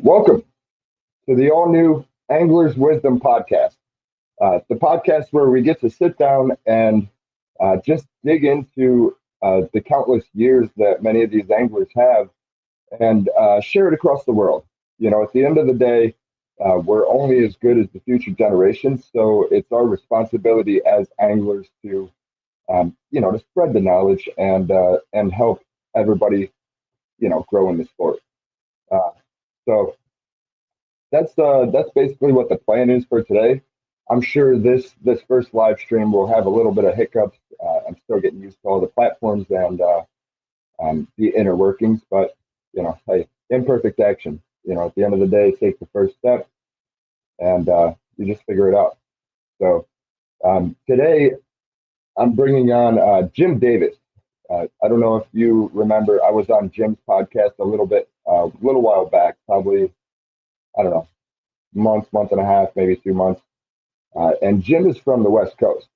Welcome to the all new Angler's Wisdom podcast, the podcast where we get to sit down and just dig into the countless years that many of these anglers have and share it across the world. At the end of the day, we're only as good as the future generations, so it's our responsibility as anglers to spread the knowledge and help everybody, grow in the sport. Uh, so that's basically what the plan is for today. I'm sure this first live stream will have a little bit of hiccups. I'm still getting used to all the platforms and the inner workings, but hey, imperfect action. At the end of the day, take the first step and you just figure it out. So today I'm bringing on Jim Davis. I don't know if you remember, I was on Jim's podcast a little while back, probably I don't know, month and a half, maybe 2 months. And Jim is from the West Coast.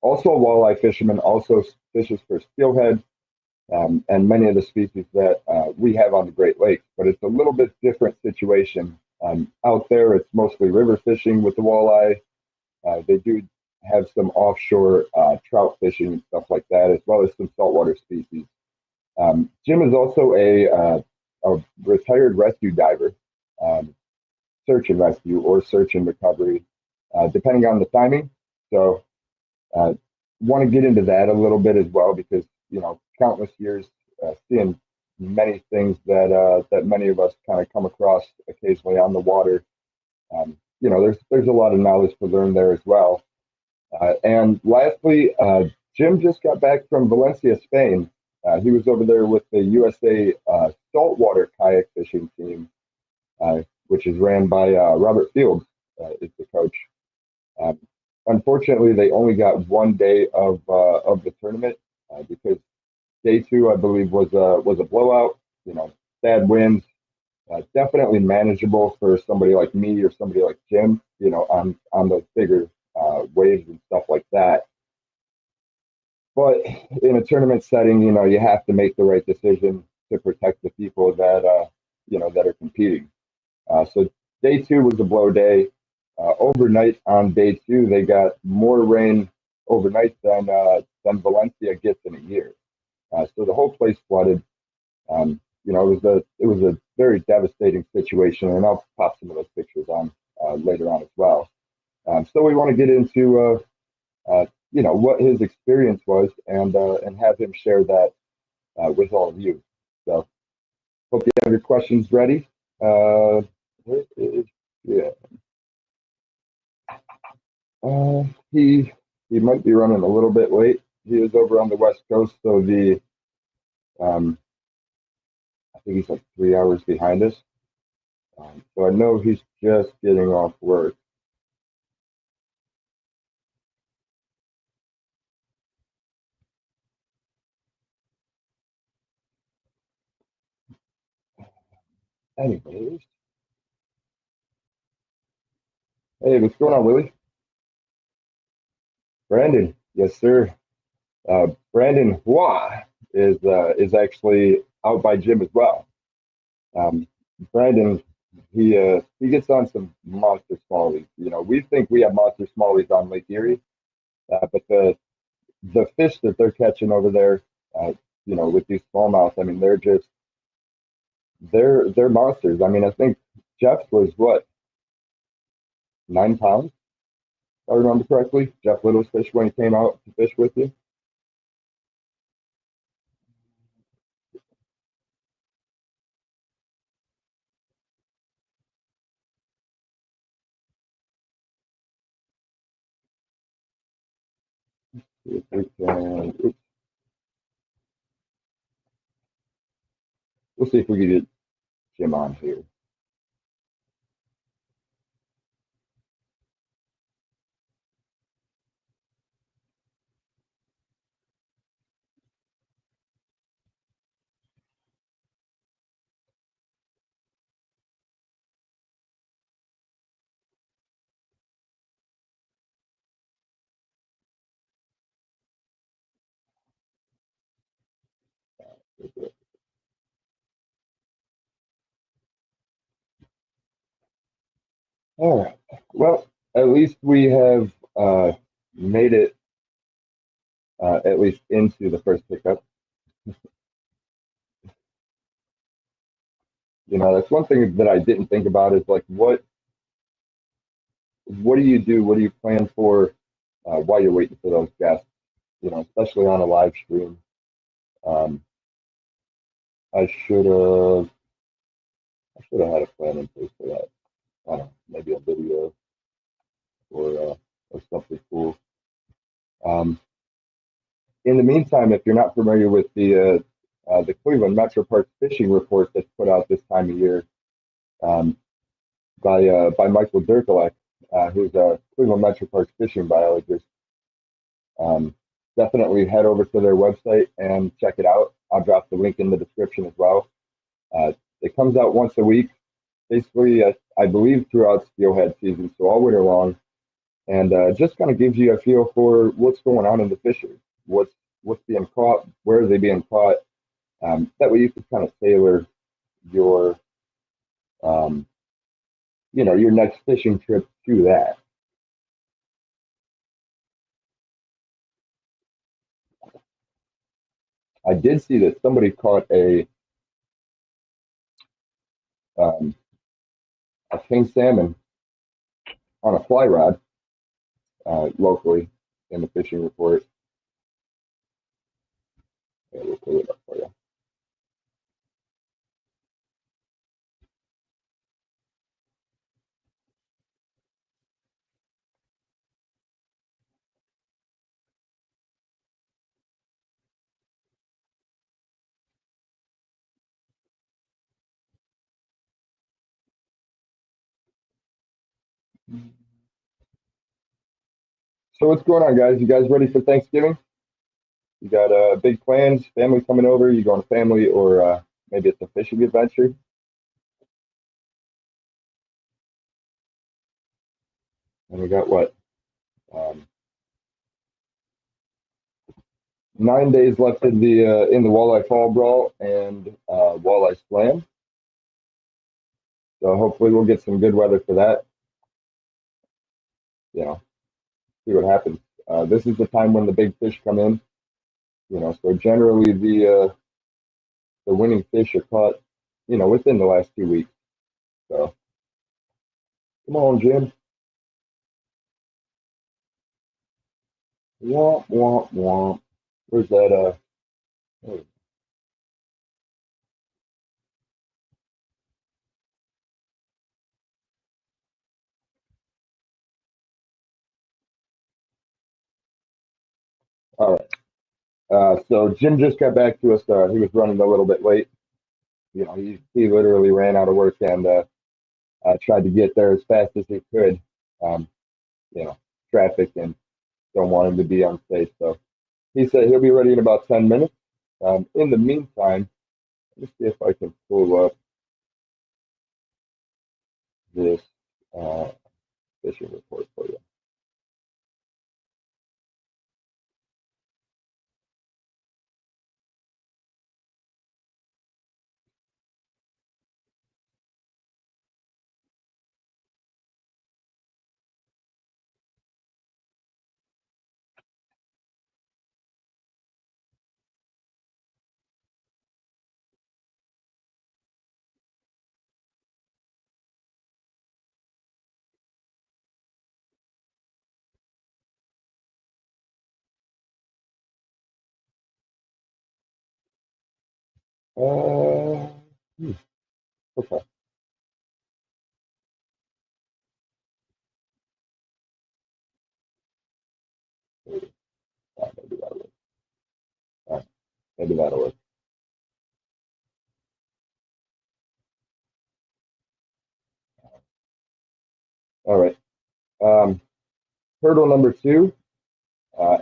Also a walleye fisherman, also fishes for steelhead and many of the species that we have on the Great Lakes. But it's a little bit different situation. Out there, it's mostly river fishing with the walleye. They do have some offshore trout fishing and stuff like that, as well as some saltwater species. Jim is also a retired rescue diver, search and rescue or search and recovery, depending on the timing. So, want to get into that a little bit as well because countless years seeing many things that many of us kind of come across occasionally on the water. There's a lot of knowledge to learn there as well. And lastly, Jim just got back from Valencia, Spain. He was over there with the USA Saltwater kayak fishing team, which is ran by Robert Fields, is the coach. Um, Unfortunately, they only got one day of the tournament because day two, I believe, was a blowout. Bad winds, definitely manageable for somebody like me or somebody like Jim. On those bigger waves and stuff like that. But in a tournament setting, you have to make the right decision to protect the people that are competing. So day two was a blow day. Overnight on day two, they got more rain overnight than Valencia gets in a year. So the whole place flooded. It was a very devastating situation, and I'll pop some of those pictures on later on as well. So we want to get into what his experience was and have him share that with all of you. So hope you have your questions ready. Where is yeah. Uh, he he might be running a little bit late. He is over on the West Coast, so the um, I think he's like 3 hours behind us. So I know he's just getting off work. Anyways, hey, what's going on, Willie? Brandon, yes, sir. Brandon Hua is actually out by Jim as well. Um, Brandon, he gets on some monster smallies. We think we have monster smallies on Lake Erie, but the fish that they're catching over there, with these smallmouth, I mean, they're monsters. I mean, I think Jeff's was what, 9 pounds, if I remember correctly. Jeff Little's fish when he came out to fish with you. If we can, oops, we'll see if we can get Jim on here. All right. Well, at least we have made it at least into the first pickup. That's one thing that I didn't think about is like what do you do? What do you plan for while you're waiting for those guests? Especially on a live stream. Um, I should have I should have had a plan in place for that. I don't know, maybe a video or something cool. Um, in the meantime, if you're not familiar with the Cleveland Metro Parks fishing report that's put out this time of year um, by Michael Dirkolek, who's a Cleveland Metro Parks fishing biologist, um, definitely head over to their website and check it out. I'll drop the link in the description as well. Uh, it comes out once a week, basically, I believe, throughout steelhead season, so all winter long, and just kind of gives you a feel for what's going on in the fishery, what's being caught, where are they being caught. That way, you can kind of tailor your um, your next fishing trip to that. I did see that somebody caught um, a king salmon on a fly rod locally in the fishing report. Yeah, we'll pull it up for you. So what's going on, guys? You guys ready for Thanksgiving? You got big plans? Family coming over? You going to family or maybe it's a fishing adventure? And we got what? Um, 9 days left in the Walleye Fall Brawl and Walleye Slam. So hopefully we'll get some good weather for that. You know, see what happens. This is the time when the big fish come in. So generally the winning fish are caught, within the last 2 weeks. So come on, Jim. Womp womp womp. Where's that? Oh, all right. So Jim just got back to us. He was running a little bit late. He literally ran out of work and tried to get there as fast as he could. Um, you know, traffic and don't want him to be unsafe. So he said he'll be ready in about 10 minutes. In the meantime, let me see if I can pull up this uh, fishing report for you. Uh, hmm, okay. Maybe that'll work. Maybe that'll work. All right. Um, hurdle number two,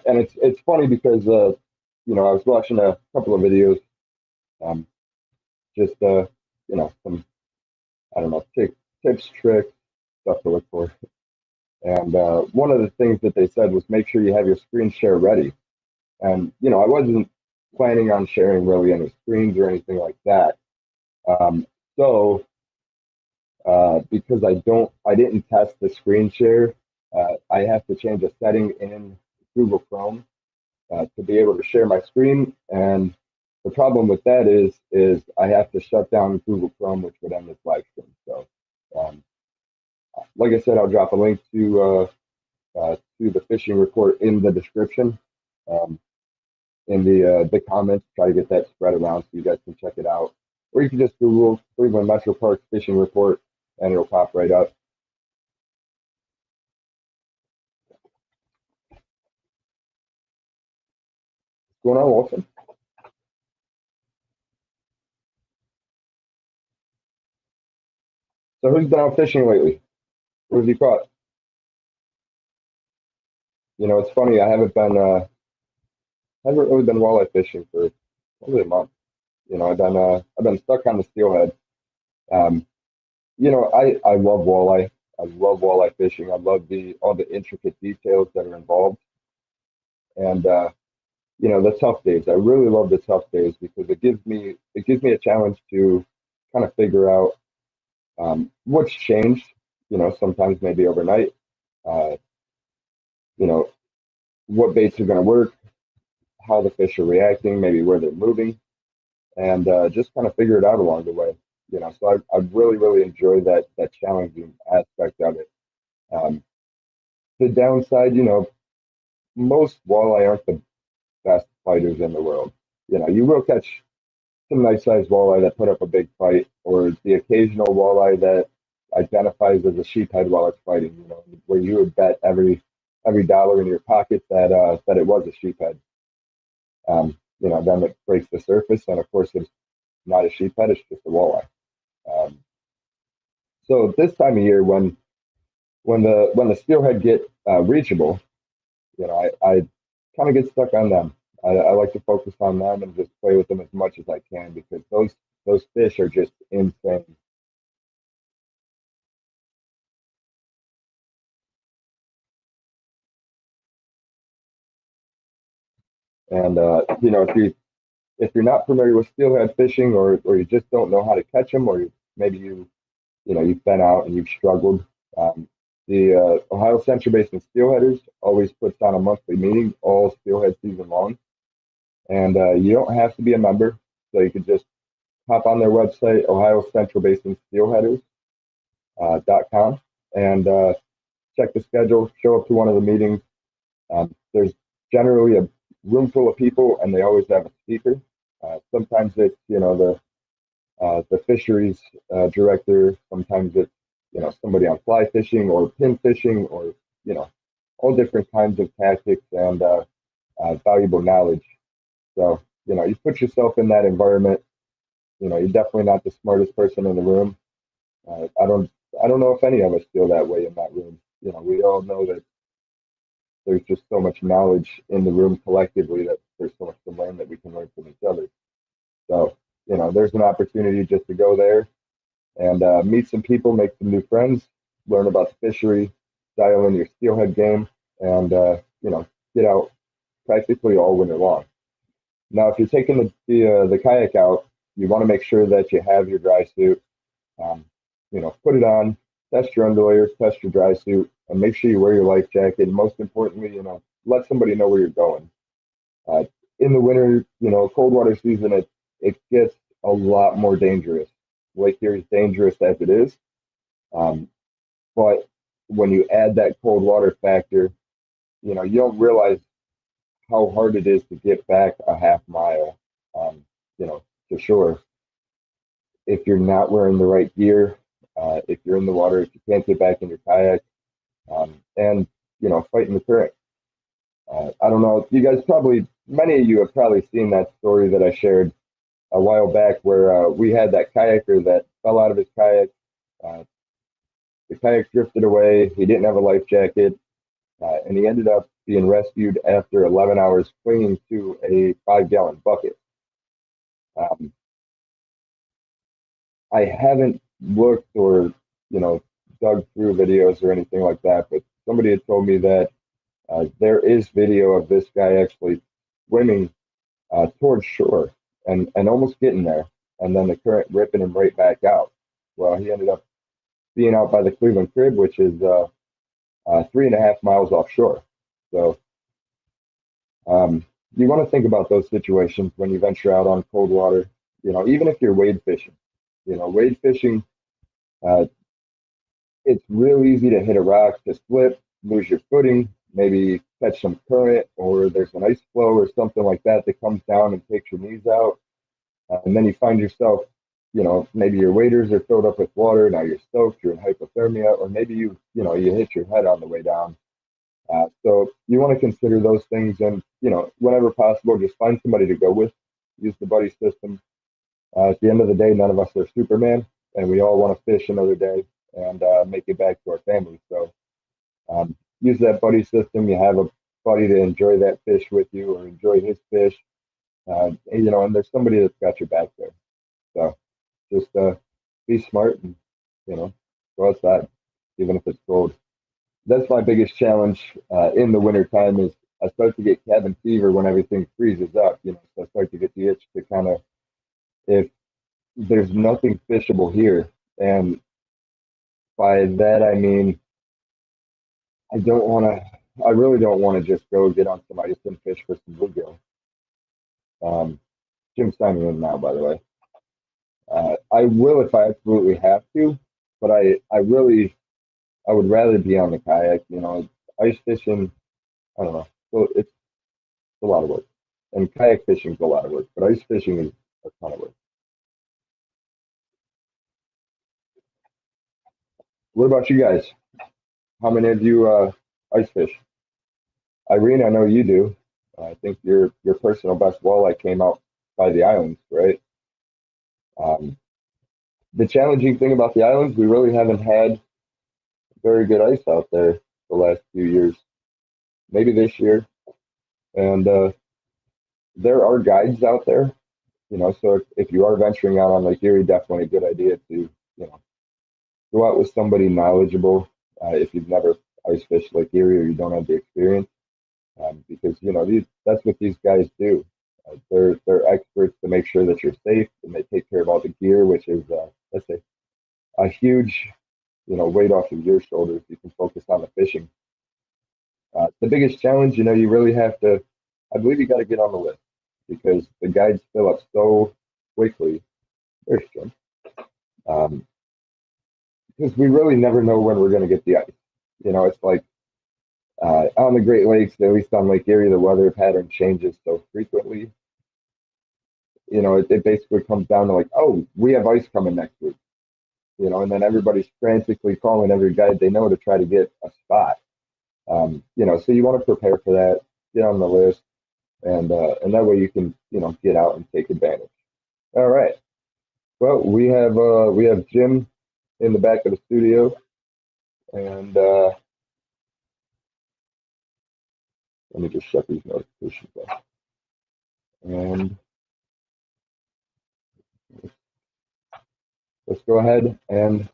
and it's funny because I was watching a couple of videos, um, just some I don't know tips, tricks, stuff to look for, and one of the things that they said was make sure you have your screen share ready, and I wasn't planning on sharing really any screens or anything like that, um, so because I didn't test the screen share. I have to change a setting in Google Chrome to be able to share my screen. And the problem with that is I have to shut down Google Chrome, which would end this live stream. So, um, like I said, I'll drop a link to the fishing report in the description, um, in the comments. Try to get that spread around so you guys can check it out. Or you can just Google Cleveland Metro Parks fishing report, and it'll pop right up. What's going on, Wilson? So who's been out fishing lately? What have you caught? It's funny. I haven't really been walleye fishing for probably a month. I've been stuck on the steelhead. Um, I love walleye. I love walleye fishing. I love the all the intricate details that are involved, and the tough days. I really love the tough days because it gives me a challenge to kind of figure out what's changed. Sometimes maybe overnight. Uh, you know, what baits are going to work, how the fish are reacting, maybe where they're moving, and just kind of figure it out along the way. So I really really enjoy that challenging aspect of it. Um, the downside, most walleye aren't the best fighters in the world. You will catch some nice sized walleye that put up a big fight, or the occasional walleye that identifies as a sheephead while it's fighting. Where you would bet every dollar in your pocket that it was a sheephead. Then it breaks the surface, and of course it's not a sheephead; it's just a walleye. Um, so this time of year, when the steelhead get reachable, I kind of get stuck on them. I like to focus on them and just play with them as much as I can because those fish are just insane. And if you're not familiar with steelhead fishing, or you just don't know how to catch them, or maybe you've been out and you've struggled, the Ohio Central Basin Steelheaders always puts on a monthly meeting all steelhead season long, and you don't have to be a member, so you could just hop on their website, Ohio Central Basin Steelheaders .com, and check the schedule, show up to one of the meetings. There's generally a room full of people, and they always have a speaker. Sometimes it's the fisheries director. Sometimes it's somebody on fly fishing or pin fishing, or you know all different kinds of tactics and valuable knowledge. So you put yourself in that environment. You're definitely not the smartest person in the room. I don't know if any of us feel that way in that room. We all know that there's just so much knowledge in the room collectively, that there's so much to learn, that we can learn from each other. So, there's an opportunity just to go there and meet some people, make some new friends, learn about the fishery, dial in your steelhead game, and, get out practically all winter long. Now, if you're taking the kayak out, you want to make sure that you have your dry suit. Um, put it on, test your underlayers, test your dry suit, and make sure you wear your life jacket. And most importantly, let somebody know where you're going. Uh, in the winter, cold water season, it gets a lot more dangerous. Lake Erie is dangerous as it is, um, but when you add that cold water factor, you don't realize how hard it is to get back a half mile, um, to shore if you're not wearing the right gear, if you're in the water, if you can't get back in your kayak, and fighting the current. I don't know. You guys many of you have probably seen that story that I shared a while back, where we had that kayaker that fell out of his kayak. Uh, the kayak drifted away. He didn't have a life jacket, and he ended up being rescued after 11 hours clinging to a 5-gallon bucket. Um, I haven't looked or dug through videos or anything like that, but somebody had told me that there is video of this guy actually swimming towards shore and almost getting there, and then the current ripping him right back out. Well, he ended up being out by the Cleveland Crib, which is 3.5 miles offshore. So you want to think about those situations when you venture out on cold water. Even if you're wade fishing, wade fishing, uh, it's real easy to hit a rock, to slip, lose your footing, maybe catch some current, or there's an ice flow or something like that that comes down and takes your knees out. And then you find yourself, maybe your waders are filled up with water. Now you're soaked, you're in hypothermia, or maybe you hit your head on the way down. So you want to consider those things, and whenever possible, just find somebody to go with. Use the buddy system. At the end of the day, none of us are Superman, and we all want to fish another day and make it back to our families. So use that buddy system. You have a buddy to enjoy that fish with you, or enjoy his fish. And there's somebody that's got your back there. So just be smart and go outside, even if it's cold. That's my biggest challenge in the wintertime is I start to get cabin fever when everything freezes up. So I start to get the itch to kind of, if there's nothing fishable here, and by that I mean I really don't want to just go get on some ice and fish for some bluegill. Jim's signing in now, by the way. I will if I absolutely have to, but I would rather be on the kayak. Ice fishing, I don't know. So it's a lot of work, and kayak fishing is a lot of work, but ice fishing is a ton of work. What about you guys? How many of you ice fish? Irene, I know you do. I think your personal best walleye came out by the islands, right? Um, the challenging thing about the islands, we really haven't had very good ice out there the last few years. Maybe this year, and there are guides out there. So if you are venturing out on Lake Erie, definitely a good idea to go out with somebody knowledgeable. If you've never ice fished Lake Erie or you don't have the experience, because that's what these guys do. They're experts to make sure that you're safe, and they take care of all the gear, which is let's say a huge weight off of your shoulders. You can focus on the fishing. The biggest challenge, you really have to. I believe you got to get on the list because the guides fill up so quickly. There's Jim. Um, because we really never know when we're going to get the ice. It's like on the Great Lakes, at least on Lake Erie, the weather pattern changes so frequently. It basically comes down to like, oh, we have ice coming next week. And then everybody's frantically calling every guide they know to try to get a spot. So you want to prepare for that, get on the list, and that way you can, get out and take advantage. All right. Well, we have Jim in the back of the studio, and let me just shut these notifications off. And let's go ahead and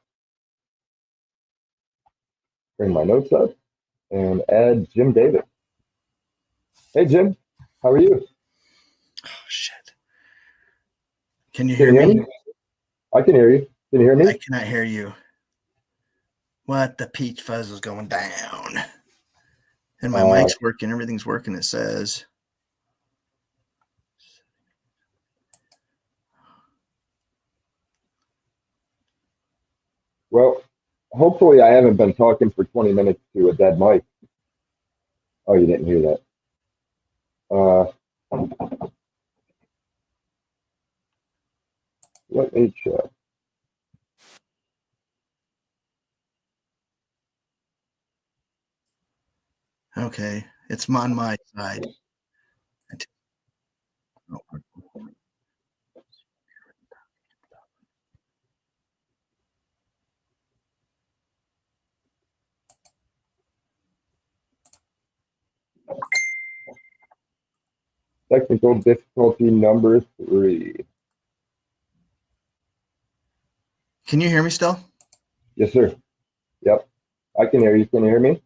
bring my notes up and add Jim Davis. Hey, Jim, how are you? Oh, shit. Can you hear me? I can hear you. Can you hear me? I cannot hear you. What? The peach fuzz is going down. And my mic's working. Everything's working, it says. Well, hopefully I haven't been talking for 20 minutes to a dead mic. Oh, you didn't hear that. Let me check. Okay. It's on my side. Technical difficulty number 3. Can you hear me still? Yes, sir. Yep. I can hear you. Can you hear me?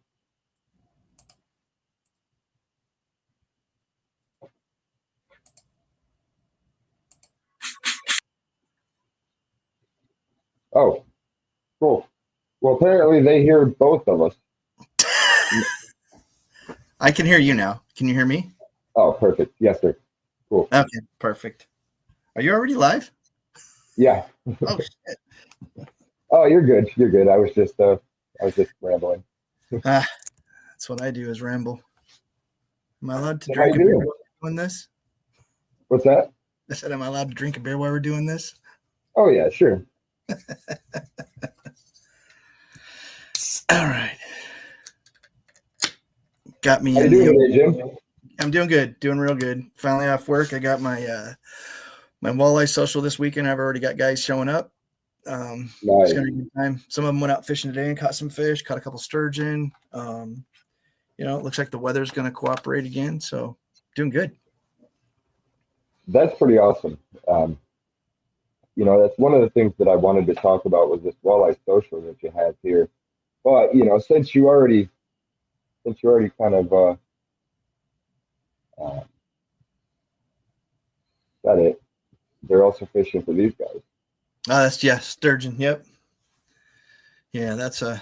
Oh, cool. Well, apparently they hear both of us. I can hear you now. Can you hear me? Oh, perfect. Yes, sir. Cool. Okay, perfect. Are you already live? Yeah. Oh shit. Oh, you're good. You're good. I was just rambling. That's what I do is ramble. Am I allowed to How drink you a beer doing? while we're doing this? What's that? I said, am I allowed to drink a beer while we're doing this? Oh, yeah, sure. All right. Got me How you in the doing today, Jim? I'm doing good, doing real good. Finally off work. I got my my Walleye Social this weekend. I've already got guys showing up. It's Nice. gonna be a good time. Some of them went out fishing today and caught some fish, caught a couple sturgeon. It looks like the weather's gonna cooperate again, so doing good. That's pretty awesome. Um, that's one of the things that I wanted to talk about was this walleye social that you have here. But since you already kind of uh, got it, they're also fishing for these guys. Sturgeon. Yep. Yeah, that's a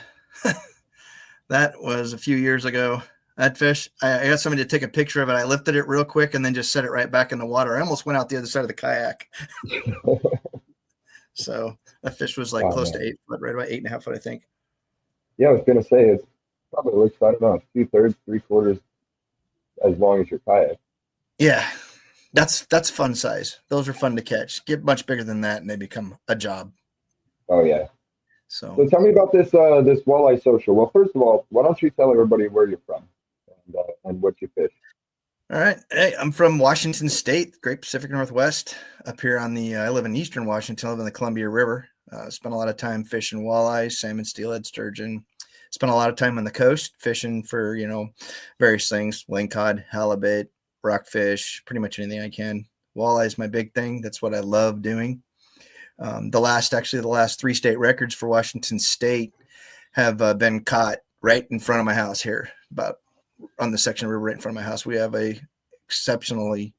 that was a few years ago. That fish, I got somebody to take a picture of it. I lifted it real quick and then just set it right back in the water. I almost went out the other side of the kayak. So that fish was like Oh close to man, 8 foot, right about 8.5 foot, I think. yeah, I was gonna say it's probably looks I don't know 2/3, 3/4 as long as your kayak. Yeah, that's fun size. Those are fun to catch. Get much bigger than that, and they become a job. Oh yeah. So, So tell me about this walleye social. Well, first of all, why don't you tell everybody where you're from and what you fish? all right. Hey, I'm from Washington State, Great Pacific Northwest. Up here on the, I live in Eastern Washington. I live in the Columbia River. Spent a lot of time fishing walleyes, salmon, steelhead, sturgeon. Spent a lot of time on the coast fishing for various things: lingcod, halibut, rockfish, pretty much anything I can. Walleye is my big thing. That's what I love doing. The last 3 state records for Washington State have been caught right in front of my house here, about on the section of river right in front of my house. We have a exceptionally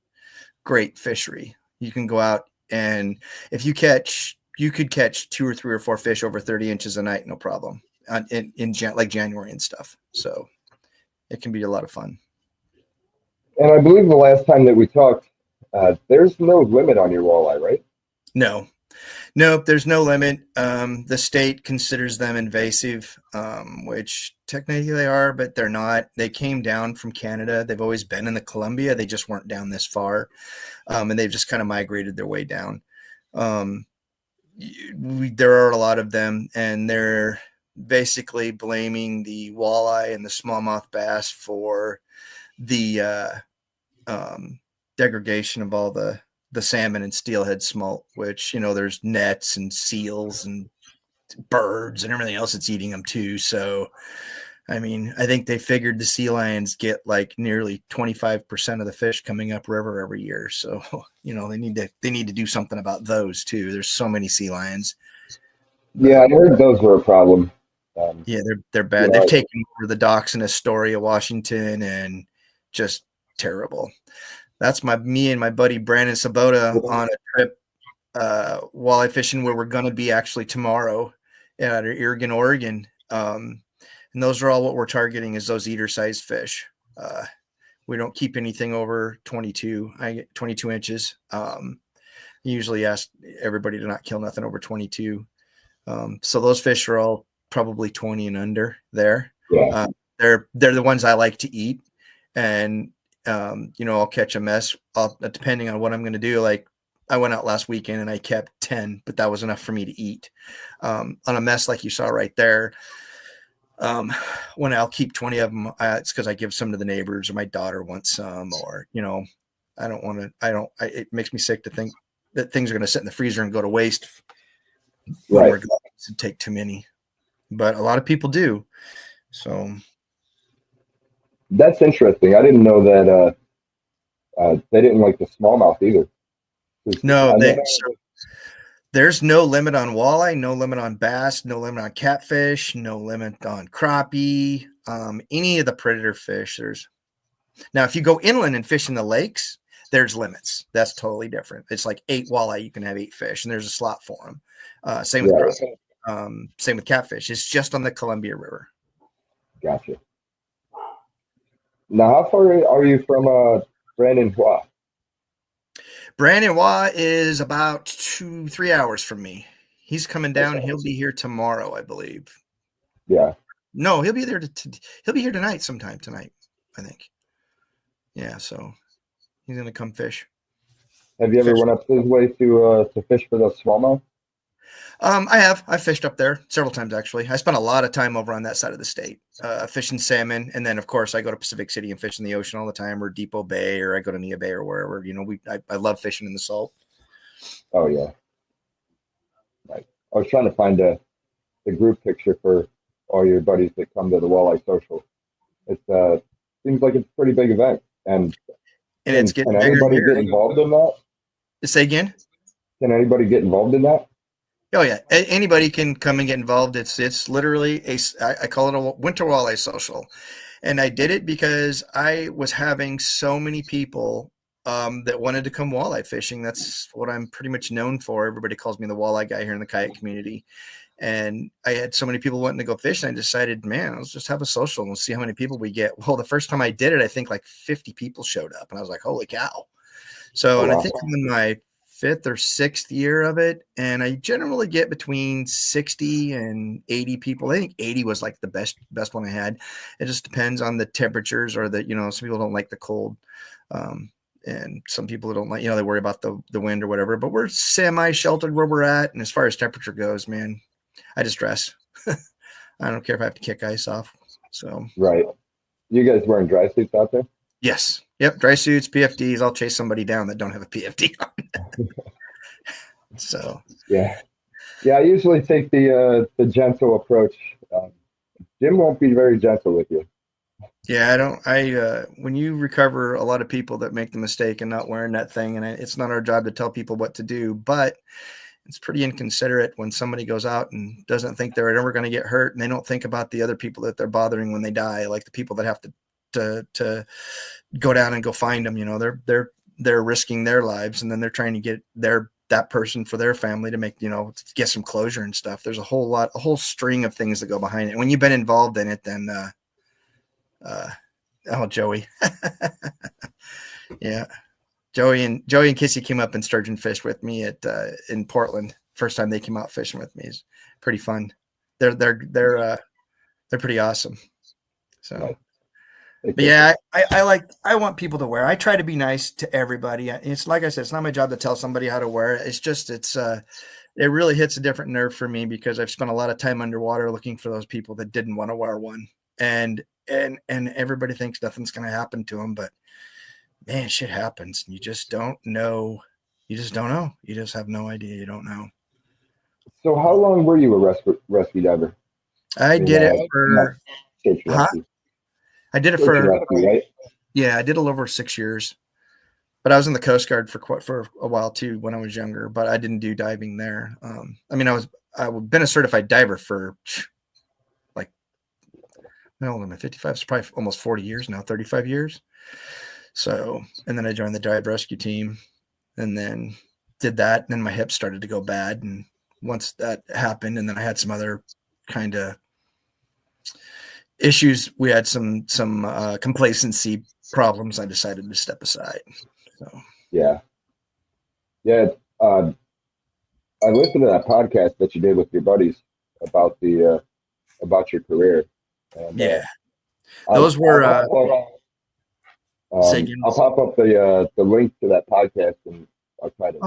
great fishery. You can go out and if you could catch 2 or 3 or 4 fish over 30 inches a night, no problem. Like January and stuff. So it can be a lot of fun. And I believe the last time that we talked, there's no limit on your walleye, right? No, nope, there's no limit. The state considers them invasive, which technically they are, but they're not. They came down from Canada. They've always been in the Columbia. They just weren't down this far, and they've just kind of migrated their way down. Um, there are a lot of them, and they're basically blaming the walleye and the smallmouth bass for the degradation of all the salmon and steelhead smolt, which there's nets and seals and birds and everything else that's eating them too. So I mean, I think they figured the sea lions get like nearly 25% of the fish coming up river every year. So they need to do something about those too. There's so many sea lions, Yeah, but I heard those were a problem. Um, yeah, they're you bad. They've know, taken over the docks in Astoria, Washington, and just terrible. That's me and my buddy Brandon Sabota on a trip walleye fishing where we're going to be actually tomorrow at Oregon, Oregon. And those are all what we're targeting is those eater sized fish. We don't keep anything over 22. I get 22 inches. Usually ask everybody to not kill nothing over 22. So those fish are all probably 20 and under there. yeah, They're the ones I like to eat. And I'll catch a mess depending on what I'm going to do. Like I went out last weekend and I kept 10, but that was enough for me to eat. On a mess like you saw right there, when I'll keep 20 of them, it's because I give some to the neighbors or my daughter wants some, or I don't want to. It makes me sick to think that things are going to sit in the freezer and go to waste when right. we're going to take too many. But a lot of people do. So That's interesting. I didn't know that they didn't like the smallmouth either. 'Cause no, I know there's no limit on walleye, no limit on bass, no limit on catfish, no limit on crappie, any of the predator fish. Now, if you go inland and fish in the lakes, there's limits. That's totally different. It's like 8 walleye, you can have 8 fish, and there's a slot for them. Same with right. crappie. Same with catfish. It's just on the Columbia River. Gotcha. Now, how far are you from Brandon Hua? Brandon Waugh is about 2-3 hours from me. He's coming down. Okay. He'll be here tomorrow, I believe. Yeah. No, he'll be there. He'll be here tonight, sometime tonight, I think. Yeah, so he's gonna come fish. Have you ever went up his way to fish for the smallmouth? I fished up there several times, actually. I spent a lot of time over on that side of the state, fishing salmon. And then, of course, I go to Pacific City and fish in the ocean all the time, or Depot Bay, or I go to Nia Bay or wherever. I love fishing in the salt. Oh, yeah. Right. I was trying to find the group picture for all your buddies that come to the Walleye Social. It seems like it's a pretty big event. And it's getting can anybody get involved in that? Say again? Can anybody get involved in that? Oh yeah, anybody can come and get involved. It's literally I call it a winter walleye social, and I did it because I was having so many people that wanted to come walleye fishing. That's what I'm pretty much known for. Everybody calls me the walleye guy here in the kayak community, and I had so many people wanting to go fish, and I decided, man, let's just have a social and we'll see how many people we get. Well, the first time I did it, I think like 50 people showed up, and I was like, holy cow! So, and I think I'm in my 5th or 6th year of it, and I generally get between 60 and 80 people. I think 80 was like the best one I had. It just depends on the temperatures, or some people don't like the cold, and some people don't like, they worry about the wind or whatever. But we're semi-sheltered where we're at, and as far as temperature goes, man, I just dress. I don't care if I have to kick ice off. So right, you guys wearing dry suits out there? Yes. Yep. Dry suits, PFDs. I'll chase somebody down that don't have a PFD on. So. Yeah. I usually take the gentle approach. Jim won't be very gentle with you. Yeah, when you recover a lot of people that make the mistake and not wearing that thing, and it's not our job to tell people what to do, but it's pretty inconsiderate when somebody goes out and doesn't think they're ever going to get hurt, and they don't think about the other people that they're bothering when they die, like the people that have to go down and go find them. They're risking their lives, and then they're trying to get that person for their family to make, to get some closure and stuff. There's a whole string of things that go behind it. When you've been involved in it, then Joey. Yeah. Joey and Kissy came up and sturgeon fished with me in Portland. First time they came out fishing with me. It's pretty fun. They're pretty awesome. So right. But yeah, I want people to wear. I try to be nice to everybody. It's like I said, it's not my job to tell somebody how to wear it. It's just it really hits a different nerve for me, because I've spent a lot of time underwater looking for those people that didn't want to wear one, and everybody thinks nothing's going to happen to them, but man, shit happens. You just don't know. You just don't know. You just have no idea. You don't know. So how long were you a rescue diver? I did it for. I did it for, right? Yeah, I did it over 6 years, but I was in the Coast Guard for a while too when I was younger, but I didn't do diving there. I've been a certified diver for I'm 55, it's probably almost 40 years now, 35 years. So, and then I joined the dive rescue team, and then did that. And then my hips started to go bad. And once that happened, and then I had some other kind of issues, we had some complacency problems. I decided to step aside. So yeah. I listened to that podcast that you did with your buddies about your career. And, those were. I'll pop up the link to that podcast, and I'll try to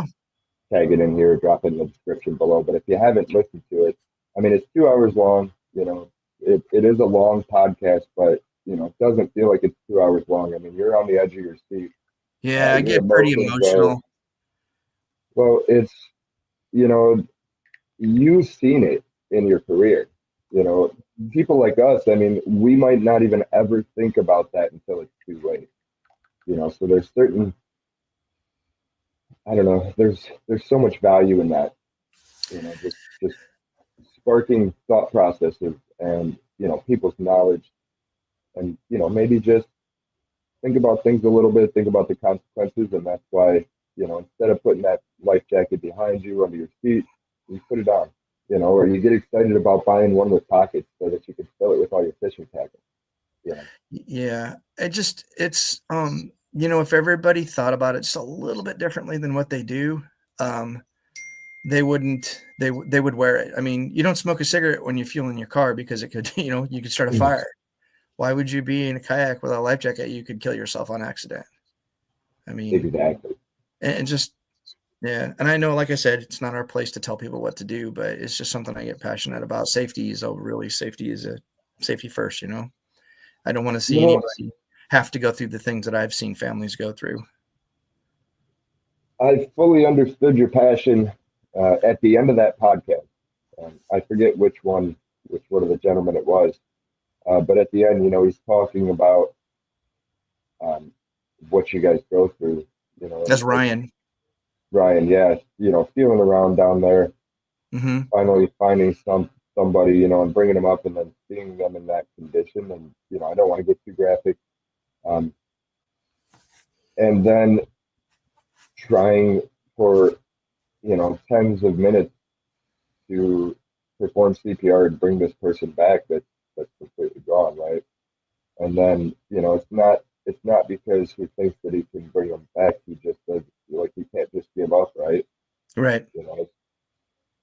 tag it in here, drop it in the description below. But if you haven't listened to it, it's 2 hours long. It is a long podcast, but it doesn't feel like it's 2 hours long. You're on the edge of your seat. Yeah, I get pretty emotional. Well, it's you've seen it in your career. People like us, we might not even ever think about that until it's too late. So there's certain, I don't know, there's so much value in that, just sparking thought processes and, people's knowledge, and, maybe just think about things a little bit, think about the consequences. And that's why, instead of putting that life jacket behind you under your seat, you put it on, or you get excited about buying one with pockets so that you can fill it with all your fishing tackle. Yeah, if everybody thought about it just a little bit differently than what they do, they would wear it. I mean, you don't smoke a cigarette when you're fueling your car because it could, you could start a fire. Why would you be in a kayak without a life jacket? You could kill yourself on accident. I mean, Exactly. and just, yeah. And I know, like I said, it's not our place to tell people what to do, but it's just something I get passionate about. Safety is safety first, I don't want to see anybody have to go through the things that I've seen families go through. I fully understood your passion at the end of that podcast. I forget which one of the gentlemen it was, but at the end, he's talking about what you guys go through. That's Ryan. Ryan, yeah, feeling around down there, Mm-hmm. finally finding somebody, and bringing them up, and then seeing them in that condition, and I don't want to get too graphic, and then trying for tens of minutes to perform CPR and bring this person back that's completely gone, right? And then it's not because he thinks that he can bring him back. He just says like he can't just give up, right? Right.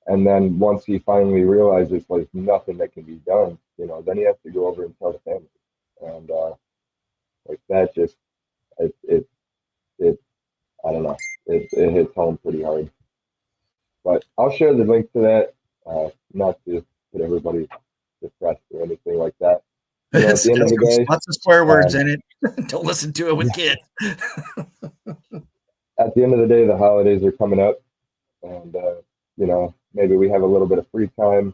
And then once he finally realizes like nothing that can be done, then he has to go over and tell the family, and like that just it I don't know, it hits home pretty hard. But I'll share the link to that, not to put everybody depressed or anything like that. At the end of the day, lots of swear words in it. Don't listen to it with kids. At the end of the day, the holidays are coming up, and maybe we have a little bit of free time.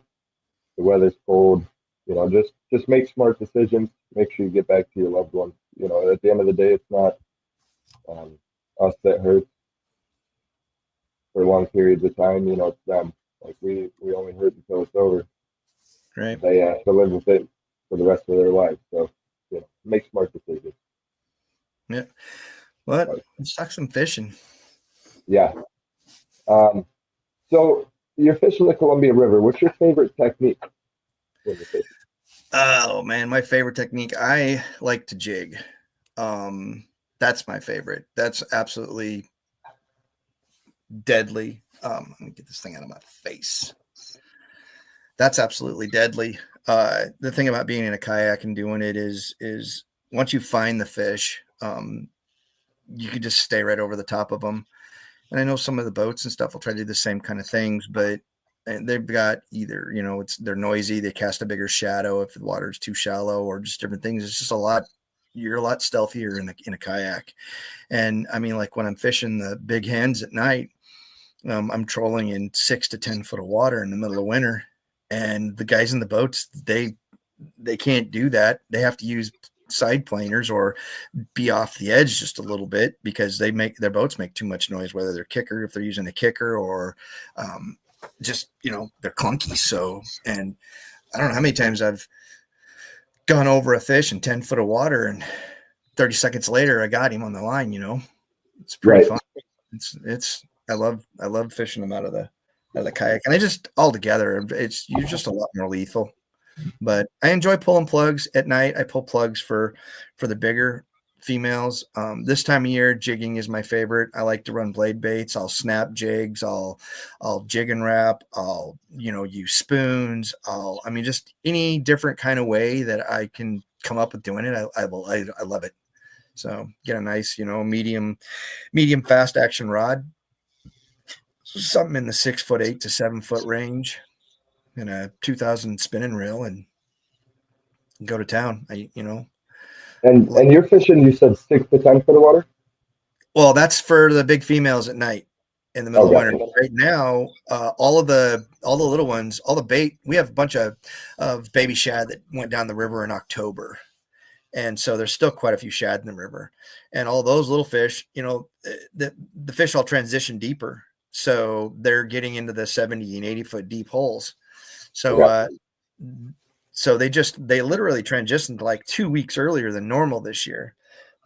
The weather's cold. Just make smart decisions. Make sure you get back to your loved ones. At the end of the day, it's not us that hurts for long periods of time. It's them. Like we only hurt until it's over. Right. They have to live with it for the rest of their life. So, make smart decisions. Yeah. What? Let's talk some fishing. Yeah. So you're fishing the Columbia River. What's your favorite technique when you're fishing? Oh man, my favorite technique. I like to jig. That's my favorite. That's absolutely deadly. Let me get this thing out of my face. That's absolutely deadly. The thing about being in a kayak and doing it is once you find the fish, you can just stay right over the top of them. And I know some of the boats and stuff will try to do the same kind of things, but they've got either, they're noisy, they cast a bigger shadow if the water is too shallow, or just different things. It's just you're a lot stealthier in a kayak. And I mean, like when I'm fishing the big hens at night, I'm trolling in 6 to 10 foot of water in the middle of winter, and the guys in the boats, they can't do that. They have to use side planers or be off the edge just a little bit because their boats make too much noise, whether they're if they're using a kicker or just, they're clunky. So, and I don't know how many times I've gone over a fish in 10 foot of water and 30 seconds later I got him on the line. It's pretty fun. I love fishing them out of the kayak, and you're just a lot more lethal. But I enjoy pulling plugs at night. I pull plugs for the bigger females. This time of year, jigging is my favorite. I like to run blade baits. I'll snap jigs. I'll jig and wrap. I'll use spoons. Just any different kind of way that I can come up with doing it. I love it. So get a nice medium fast action rod, something in the 6'8" to 7 foot range, and a 2000 spinning reel, and go to town. And you're fishing, you said 6 to 10 foot of water? Well, that's for the big females at night in the middle of winter. Right now, all the little ones, all the bait, we have a bunch of baby shad that went down the river in October. And so there's still quite a few shad in the river, and all those little fish, the fish all transition deeper. So they're getting into the 70 and 80 foot deep holes. So, so they literally transitioned like 2 weeks earlier than normal this year,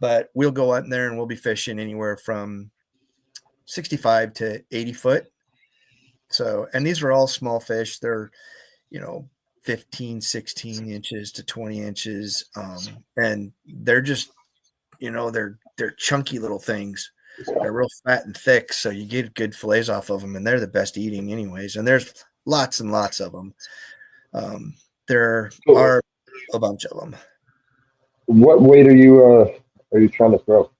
but we'll go out in there and we'll be fishing anywhere from 65 to 80 foot. So, and these are all small fish. They're, 15, 16 inches to 20 inches. And they're just, they're chunky little things. They're real fat and thick. So you get good fillets off of them, and they're the best eating anyways. And there's lots and lots of them. There are a bunch of them. What weight are you trying to throw?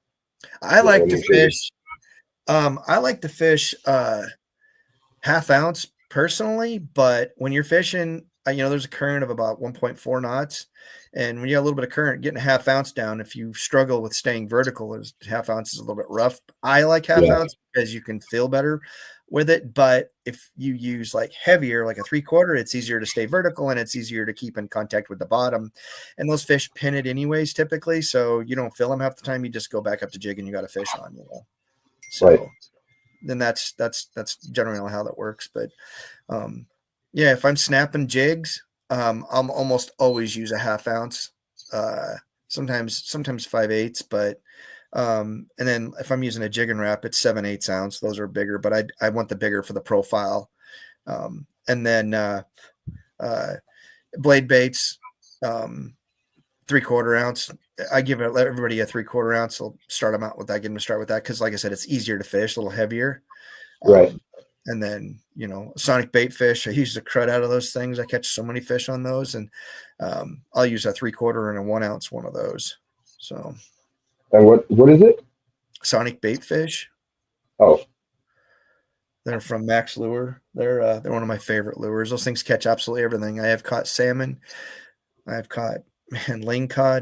I like to fish. I like to fish half ounce personally, but when you're fishing, there's a current of about 1.4 knots. And when you have a little bit of current, getting a half ounce down, if you struggle with staying vertical, is half ounce is a little bit rough. I like half ounce because you can feel better with it. But if you use like heavier, like a 3/4, it's easier to stay vertical and it's easier to keep in contact with the bottom. And those fish pin it anyways, typically. So you don't feel them half the time. You just go back up to jig and you got a fish on, So then that's generally how that works. But yeah, if I'm snapping jigs, I'm almost always use a half ounce, sometimes 5/8, but and then if I'm using a jig and wrap, it's 7/8 ounce. Those are bigger, but I want the bigger for the profile. And then blade baits, 3/4 ounce. I give everybody a 3/4 ounce. I'll start them out with that. Get them to start with that because, like I said, it's easier to fish, a little heavier. Right. And then, sonic bait fish, I use the crud out of those things. I catch so many fish on those, and I'll use a 3/4 and a 1 ounce one of those. So, and what is it? Sonic bait fish. Oh, they're from Max Lure. They're one of my favorite lures. Those things catch absolutely everything. I have caught salmon. I've caught lingcod,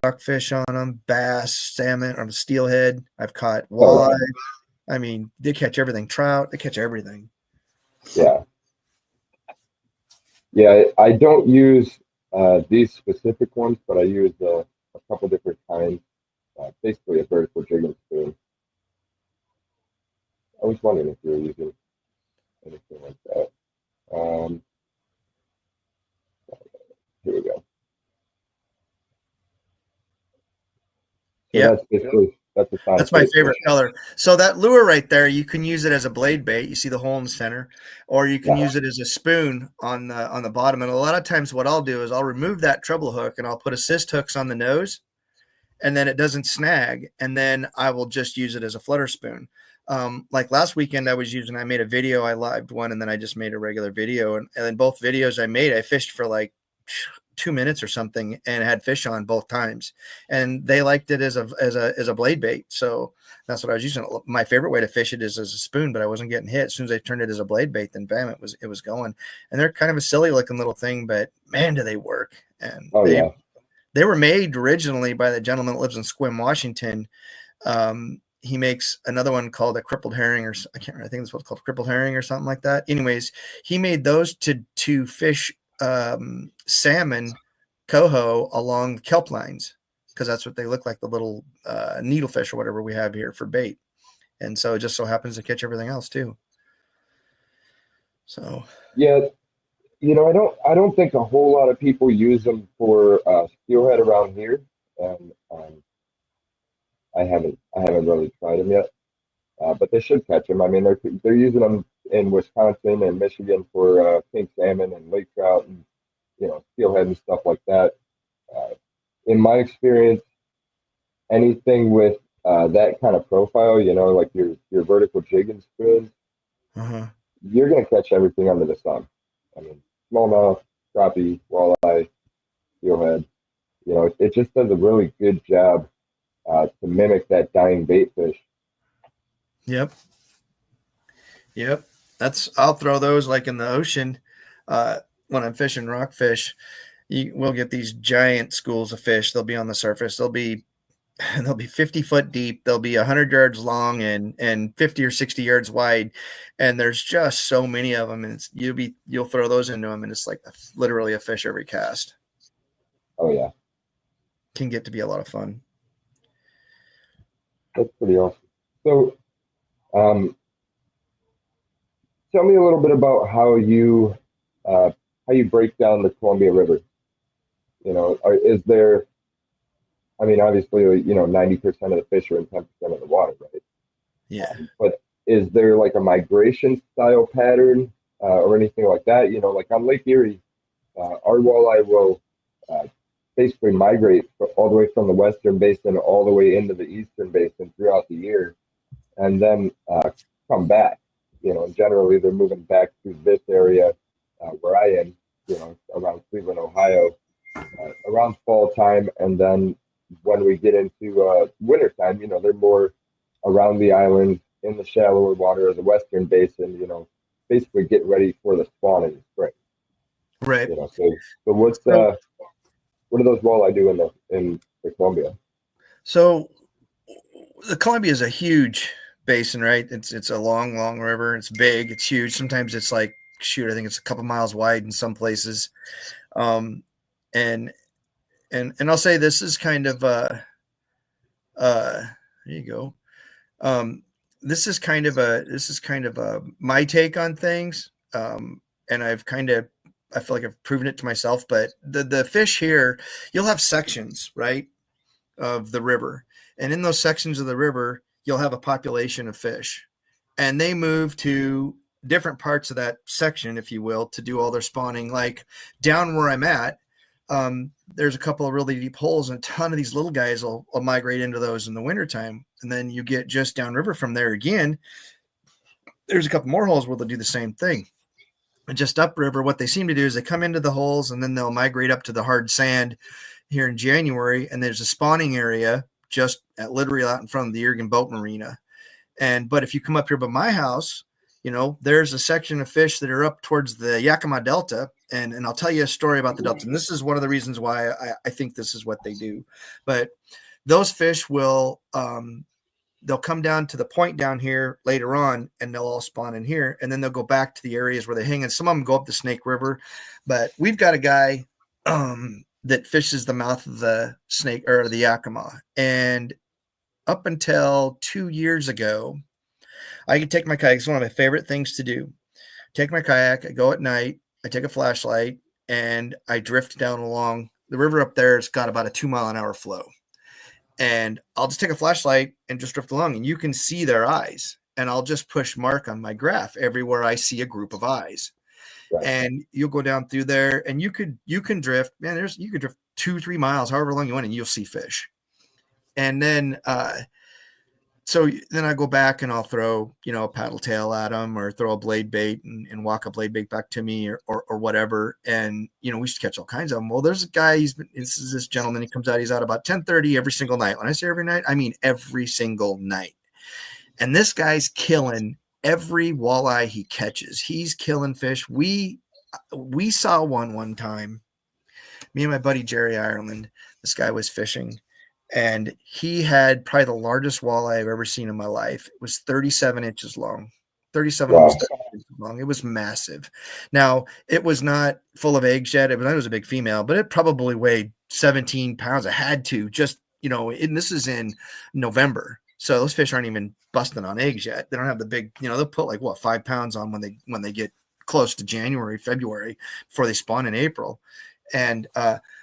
rockfish on them, bass, salmon, or steelhead. I've caught walleye. I mean, they catch everything. Trout, they catch everything. Yeah. Yeah, I don't use these specific ones, but I use a couple different kinds. Basically, a vertical jigging spoon. I was wondering if you were using anything like that. Here we go. So yeah, that's basically that's my favorite color. So that lure right there, you can use it as a blade bait. You see the hole in the center, or you can use it as a spoon on the bottom. And a lot of times, what I'll do is I'll remove that treble hook and I'll put assist hooks on the nose, and then it doesn't snag. And then I will just use it as a flutter spoon. Like last weekend, I made a video. I lived one, and then I just made a regular video. And then both videos I made, I fished for like 2 minutes or something and had fish on both times, and they liked it as a blade bait. So that's what I was using. My favorite way to fish it is as a spoon, but I wasn't getting hit. As soon as I turned it as a blade bait, then bam, it was going. And they're kind of a silly looking little thing, but man, do they work. And they were made originally by the gentleman that lives in Sequim, Washington. He makes another one called a crippled herring, or I can't remember. I think it's what's called crippled herring or something like that. Anyways, he made those to fish salmon coho along kelp lines, because that's what they look like, the little needlefish or whatever we have here for bait. And so it just so happens to catch everything else too. So yeah, I don't think a whole lot of people use them for steelhead around here, and I haven't really tried them yet, but they should catch them. I mean, they're using them in Wisconsin and Michigan for pink salmon and lake trout and steelhead and stuff like that. In my experience, anything with that kind of profile, like your vertical jig and spoon, you're gonna catch everything under the sun. I mean, smallmouth, crappie, walleye, steelhead. It just does a really good job to mimic that dying bait fish. Yep. I'll throw those like in the ocean when I'm fishing rockfish. We'll get these giant schools of fish. They'll be on the surface. They'll be 50 foot deep. They'll be 100 yards long and 50 or 60 yards wide. And there's just so many of them. And you'll throw those into them, and it's like literally a fish every cast. Oh yeah, can get to be a lot of fun. That's pretty awesome. So, tell me a little bit about how you break down the Columbia River. Is there? I mean, obviously, 90% of the fish are in 10% of the water, right? Yeah. But is there like a migration style pattern or anything like that? You know, like on Lake Erie, our walleye will uh, basically migrate all the way from the western basin all the way into the eastern basin throughout the year, and then come back. You know, and generally they're moving back to this area where I am. You know, around Cleveland, Ohio, around fall time, and then when we get into winter time, you know, they're more around the island in the shallower water of the western basin. You know, basically getting ready for the spawn in the spring. Right. You know, so what do those walleye do in the Columbia? So the Columbia is a huge basin, right? It's a long river. It's big. It's huge. Sometimes it's like, shoot, I think it's a couple miles wide in some places. And I'll say this is kind of there you go. This is kind of a my take on things. And I feel like I've proven it to myself, but the fish here, you'll have sections, right, of the river. And in those sections of the river, you'll have a population of fish, and they move to different parts of that section, if you will, to do all their spawning. Like down where I'm at, there's a couple of really deep holes, and a ton of these little guys will migrate into those in the wintertime. And then you get just downriver from there again, there's a couple more holes where they'll do the same thing. And just upriver, what they seem to do is they come into the holes and then they'll migrate up to the hard sand here in January. And there's a spawning area just literally out in front of the Irrigan Boat Marina. But if you come up here by my house, you know, there's a section of fish that are up towards the Yakima Delta. And I'll tell you a story about the Delta. And this is one of the reasons why I think this is what they do. But those fish will, they'll come down to the point down here later on, and they'll all spawn in here, and then they'll go back to the areas where they hang. And some of them go up the Snake River, but we've got a guy that fishes the mouth of the Snake or the Yakima. And up until 2 years ago, I could take my kayak. It's one of my favorite things to do. Take my kayak, I go at night, I take a flashlight, and I drift down along the river up there. It's got about a 2 mile an hour flow. And I'll just take a flashlight and just drift along, and you can see their eyes. And I'll just push mark on my graph everywhere I see a group of eyes. Right. And you'll go down through there, and you can drift, man. You could drift 2-3 miles, however long you want, and you'll see fish. And then so then I go back and I'll throw, you know, a paddle tail at them, or throw a blade bait and walk a blade bait back to me, or whatever. And, you know, we used to catch all kinds of them. Well, there's a guy, this gentleman, he comes out, he's out about 10:30 every single night. When I say every night, I mean every single night. And this guy's killing every walleye he catches. He's killing fish. We saw one time, me and my buddy, Jerry Ireland, this guy was fishing. And he had probably the largest walleye I've ever seen in my life. It was 37 inches long, 37 Wow. almost 30 inches long. It was massive. Now, it was not full of eggs yet. It was a big female, but it probably weighed 17 pounds. It had to, just, you know, and this is in November. So those fish aren't even busting on eggs yet. They don't have the big, you know, they'll put like 5 pounds on when they get close to January, February, before they spawn in April. And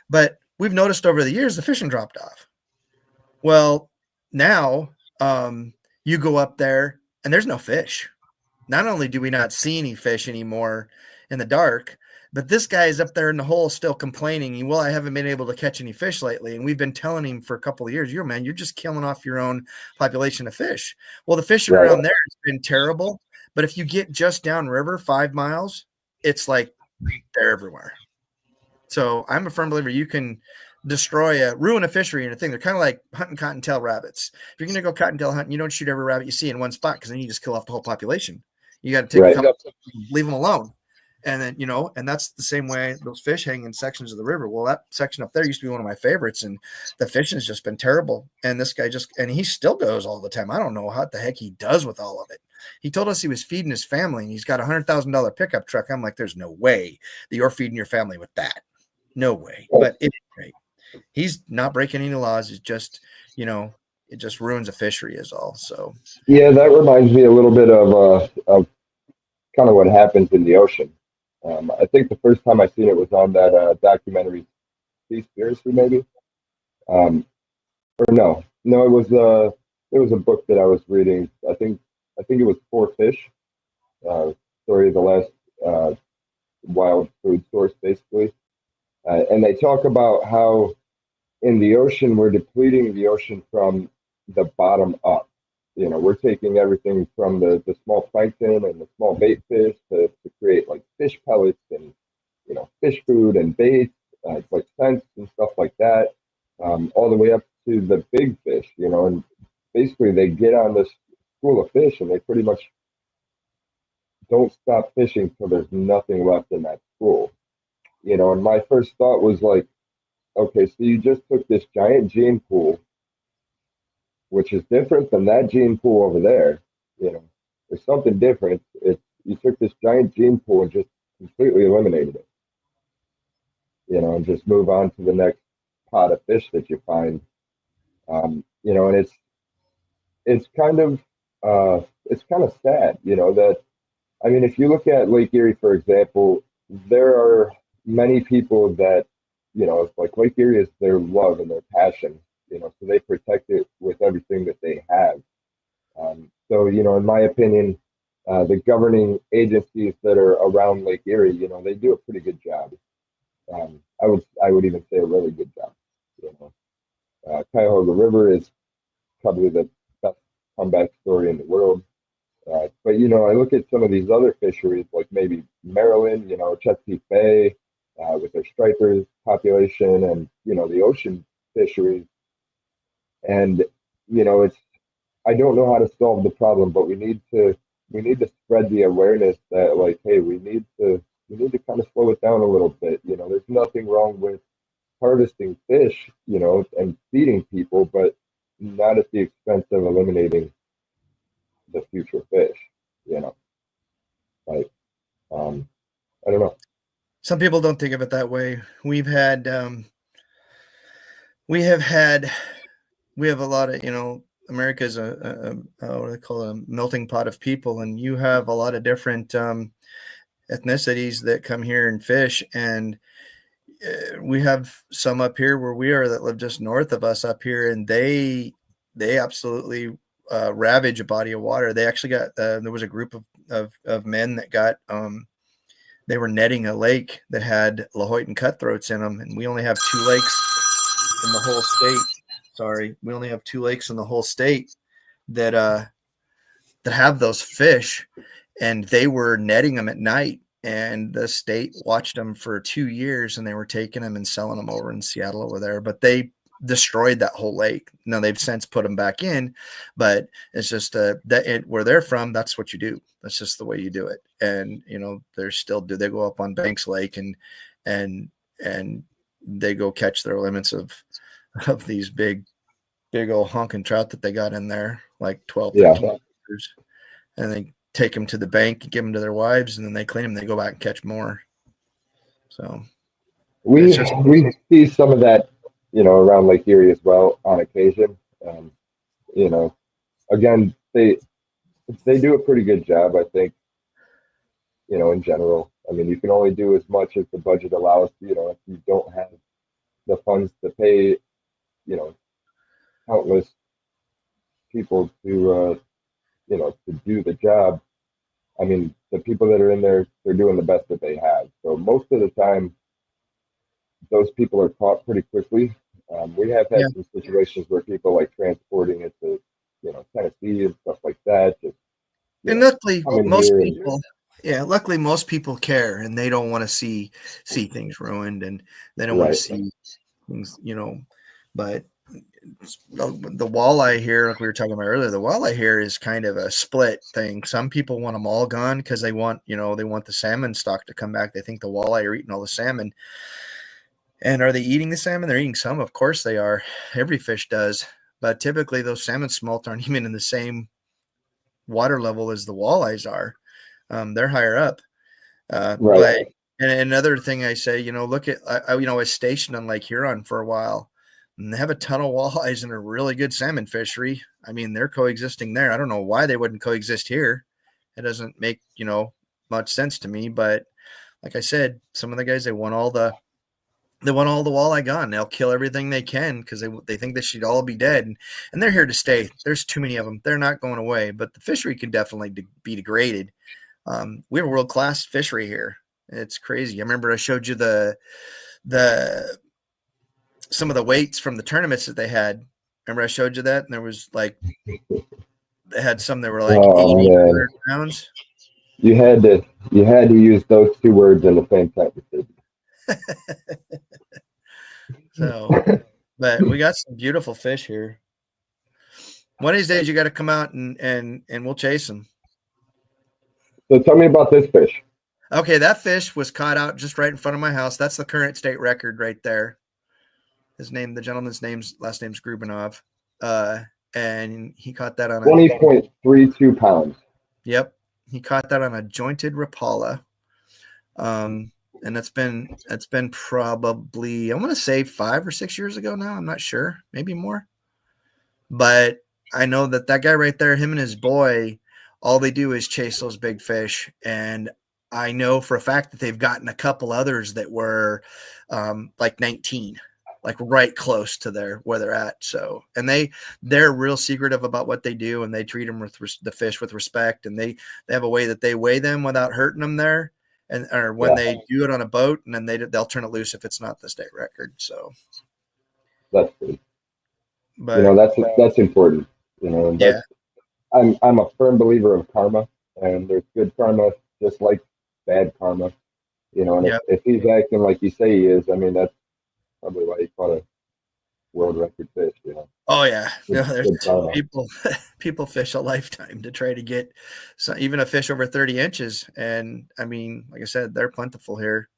but we've noticed over the years the fishing dropped off. Well, now you go up there and there's no fish. Not only do we not see any fish anymore in the dark, but this guy is up there in the hole still complaining. Well, I haven't been able to catch any fish lately. And we've been telling him for a couple of years, you're just killing off your own population of fish. Well, the fishing around there has been terrible. But if you get just downriver 5 miles, it's like they're everywhere. So I'm a firm believer you can ruin a fishery and a thing. They're kind of like hunting cottontail rabbits. If you're going to go cottontail hunting, you don't shoot every rabbit you see in one spot, because then you just kill off the whole population. You got to take a couple, leave them alone. And then, you know, and that's the same way those fish hang in sections of the river. Well, that section up there used to be one of my favorites, and the fishing has just been terrible. And this guy and he still goes all the time. I don't know what the heck he does with all of it. He told us he was feeding his family, and he's got $100,000 pickup truck. I'm like, there's no way that you're feeding your family with that. No way. But it's great. He's not breaking any laws. It's just, you know, it just ruins a fishery is all. So yeah, that reminds me a little bit of kind of what happens in the ocean. I think the first time I seen it was on that documentary, Seaspiracy, maybe. Or no, it was a book that I was reading. I think I think it was four fish. Story of the last uh, wild food source, basically. And they talk about how in the ocean we're depleting the ocean from the bottom up. We're taking everything from the small plankton and the small bait fish to create like fish pellets and fish food and bait, like scents and stuff like that, all the way up to the big fish. And basically they get on this school of fish and they pretty much don't stop fishing till there's nothing left in that school. And my first thought was like, okay, so you just took this giant gene pool, which is different than that gene pool over there. There's something different. You took this giant gene pool and just completely eliminated it. And just move on to the next pot of fish that you find. And it's kind of sad, that I mean, if you look at Lake Erie, for example, there are many people that, it's like Lake Erie is their love and their passion, so they protect it with everything that they have. So, in my opinion, the governing agencies that are around Lake Erie, they do a pretty good job. I would even say a really good job. Cuyahoga River is probably the best comeback story in the world. But I look at some of these other fisheries, like maybe Maryland, Chesapeake Bay, with their stripers population, and the ocean fisheries. And it's I don't know how to solve the problem, but we need to spread the awareness that like, hey, we need to kind of slow it down a little bit. There's nothing wrong with harvesting fish, and feeding people, but not at the expense of eliminating the future fish, you know, like, I don't know. Some people don't think of it that way. We have had, we have a lot of, America's what do they call it, a melting pot of people, and you have a lot of different ethnicities that come here and fish. And we have some up here where we are that live just north of us up here, and they absolutely ravage a body of water. They actually got there was a group of men that got they were netting a lake that had Lahontan cutthroats in them, and we only have two lakes in the whole state. Sorry, we only have two lakes in the whole state that that have those fish, and they were netting them at night. And the state watched them for 2 years, and they were taking them and selling them over in Seattle over there. But they destroyed that whole lake. Now they've since put them back in, but it's just where they're from. That's what you do. That's just the way you do it. And they're still they go up on Banks Lake and they go catch their limits of these big old honking trout that they got in there, like 12, Yeah, 13 years, and they take them to the bank and give them to their wives, and then they clean them. They go back and catch more. So we it's just, we see some of that, around Lake Erie as well on occasion. You know, Again, they do a pretty good job, I think. In general. I mean, you can only do as much as the budget allows. If you don't have the funds to pay, you know, countless people to do the job. I mean, the people that are in there, they're doing the best that they have. So most of the time, those people are caught pretty quickly. We have had yeah. some situations where people like transporting it to, Tennessee and stuff like that. Just, And luckily, come in most here and people, yeah, luckily most people care, and they don't want to see things ruined, and they don't want to right, see things, But the walleye here, like we were talking about earlier, the walleye here is kind of a split thing. Some people want them all gone because they want, they want the salmon stock to come back. They think the walleye are eating all the salmon. And are they eating the salmon? They're eating some. Of course they are. Every fish does. But typically those salmon smolt aren't even in the same water level as the walleyes are. They're higher up. right. But and another thing I say, look at, I was stationed on Lake Huron for a while, and they have a ton of walleyes and a really good salmon fishery. I mean, they're coexisting there. I don't know why they wouldn't coexist here. It doesn't make, much sense to me. But like I said, some of the guys, they want all the they want all the walleye gone. They'll kill everything they can because they think they should all be dead, and they're here to stay. There's too many of them. They're not going away. But the fishery can definitely be degraded. We have a world class fishery here. It's crazy. I remember I showed you the some of the weights from the tournaments that they had. Remember I showed you that, and there was like they had some that were like Oh 80, man, 100 pounds. you had to use those two words in the same sentence. So, but we got some beautiful fish here. One of these days, you got to come out and we'll chase them. So tell me about this fish. Okay, that fish was caught out just right in front of my house. That's the current state record right there. The gentleman's last name's Grubanov, and he caught that on 20.32 pounds. Yep, he caught that on a jointed Rapala. And that's been probably, I want to say 5 or 6 years ago now. I'm not sure, maybe more. But I know that guy right there, him and his boy, all they do is chase those big fish. And I know for a fact that they've gotten a couple others that were like 19, like right close to where they're at. So, and they're real secretive about what they do, and they treat them with the fish with respect. And they have a way that they weigh them without hurting them there. Or when they do it on a boat, and then they'll turn it loose if it's not the state record. So that's good. But that's important. And yeah, I'm a firm believer of karma, and there's good karma just like bad karma. And if he's acting like you say he is, I mean that's probably why he caught a world record fish. Oh yeah, there's people fish a lifetime to try to get even a fish over 30 inches, and I mean, like I said, they're plentiful here,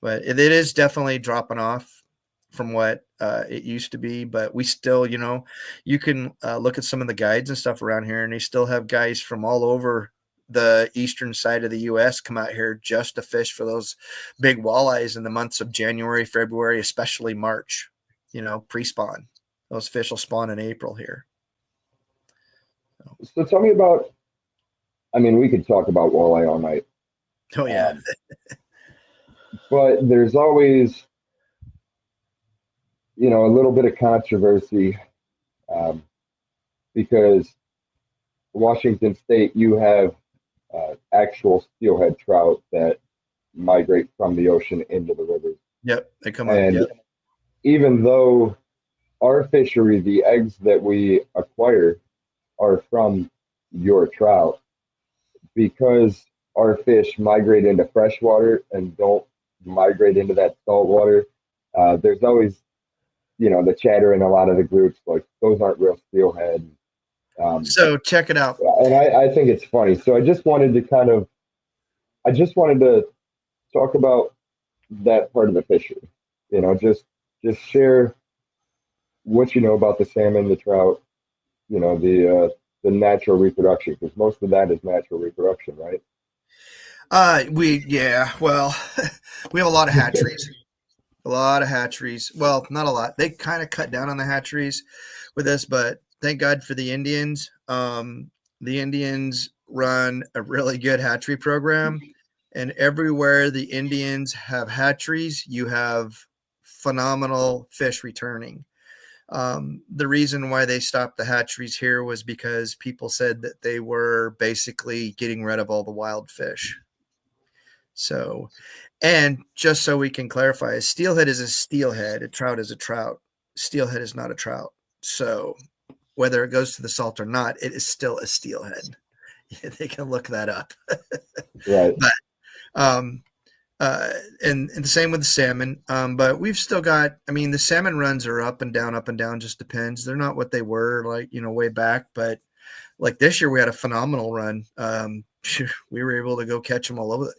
but it is definitely dropping off from what it used to be. But we still, you can look at some of the guides and stuff around here, and they still have guys from all over the eastern side of the U.S. come out here just to fish for those big walleyes in the months of January, February, especially March. Pre-spawn. Those fish will spawn in April here. So tell me about, I mean, we could talk about walleye all night. Oh, yeah. But there's always, a little bit of controversy because Washington State, you have actual steelhead trout that migrate from the ocean into the rivers. Yep, they come up. Yep. Even though our fishery, the eggs that we acquire are from your trout, because our fish migrate into freshwater and don't migrate into that saltwater, there's always, the chatter in a lot of the groups, like those aren't real steelhead. So check it out. And I think it's funny. So I just wanted to talk about that part of the fishery, just share what you know about the salmon, the trout, the natural reproduction, because most of that is natural reproduction, right? Well, we have a lot of hatcheries. Well, not a lot. They kind of cut down on the hatcheries with us, but thank God for the Indians. The Indians run a really good hatchery program, and everywhere the Indians have hatcheries, you have phenomenal fish returning. The reason why they stopped the hatcheries here was because people said that they were basically getting rid of all the wild fish. So, and just so we can clarify, a steelhead is a steelhead, a trout is a trout. Steelhead is not a trout. So whether it goes to the salt or not, it is still a steelhead. They can look that up. Right. But, and the same with the salmon. But we've still got, I mean, the salmon runs are up and down, just depends. They're not what they were like, way back, but like this year we had a phenomenal run. We were able to go catch them all over,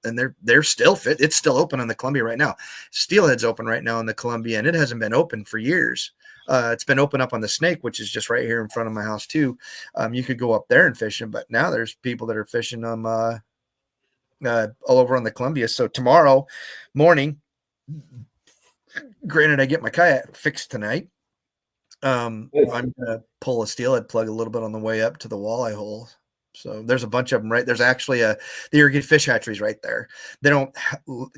and they're still fit. It's still open on the Columbia right now. Steelhead's open right now in the Columbia, and it hasn't been open for years. It's been open up on the Snake, which is just right here in front of my house too. You could go up there and fish them, but now there's people that are fishing them all over on the Columbia. So tomorrow morning, granted, I get my kayak fixed tonight. I'm going to pull a steelhead plug a little bit on the way up to the walleye hole. So there's a bunch of them, right? There's actually the irrigated fish hatcheries right there. They don't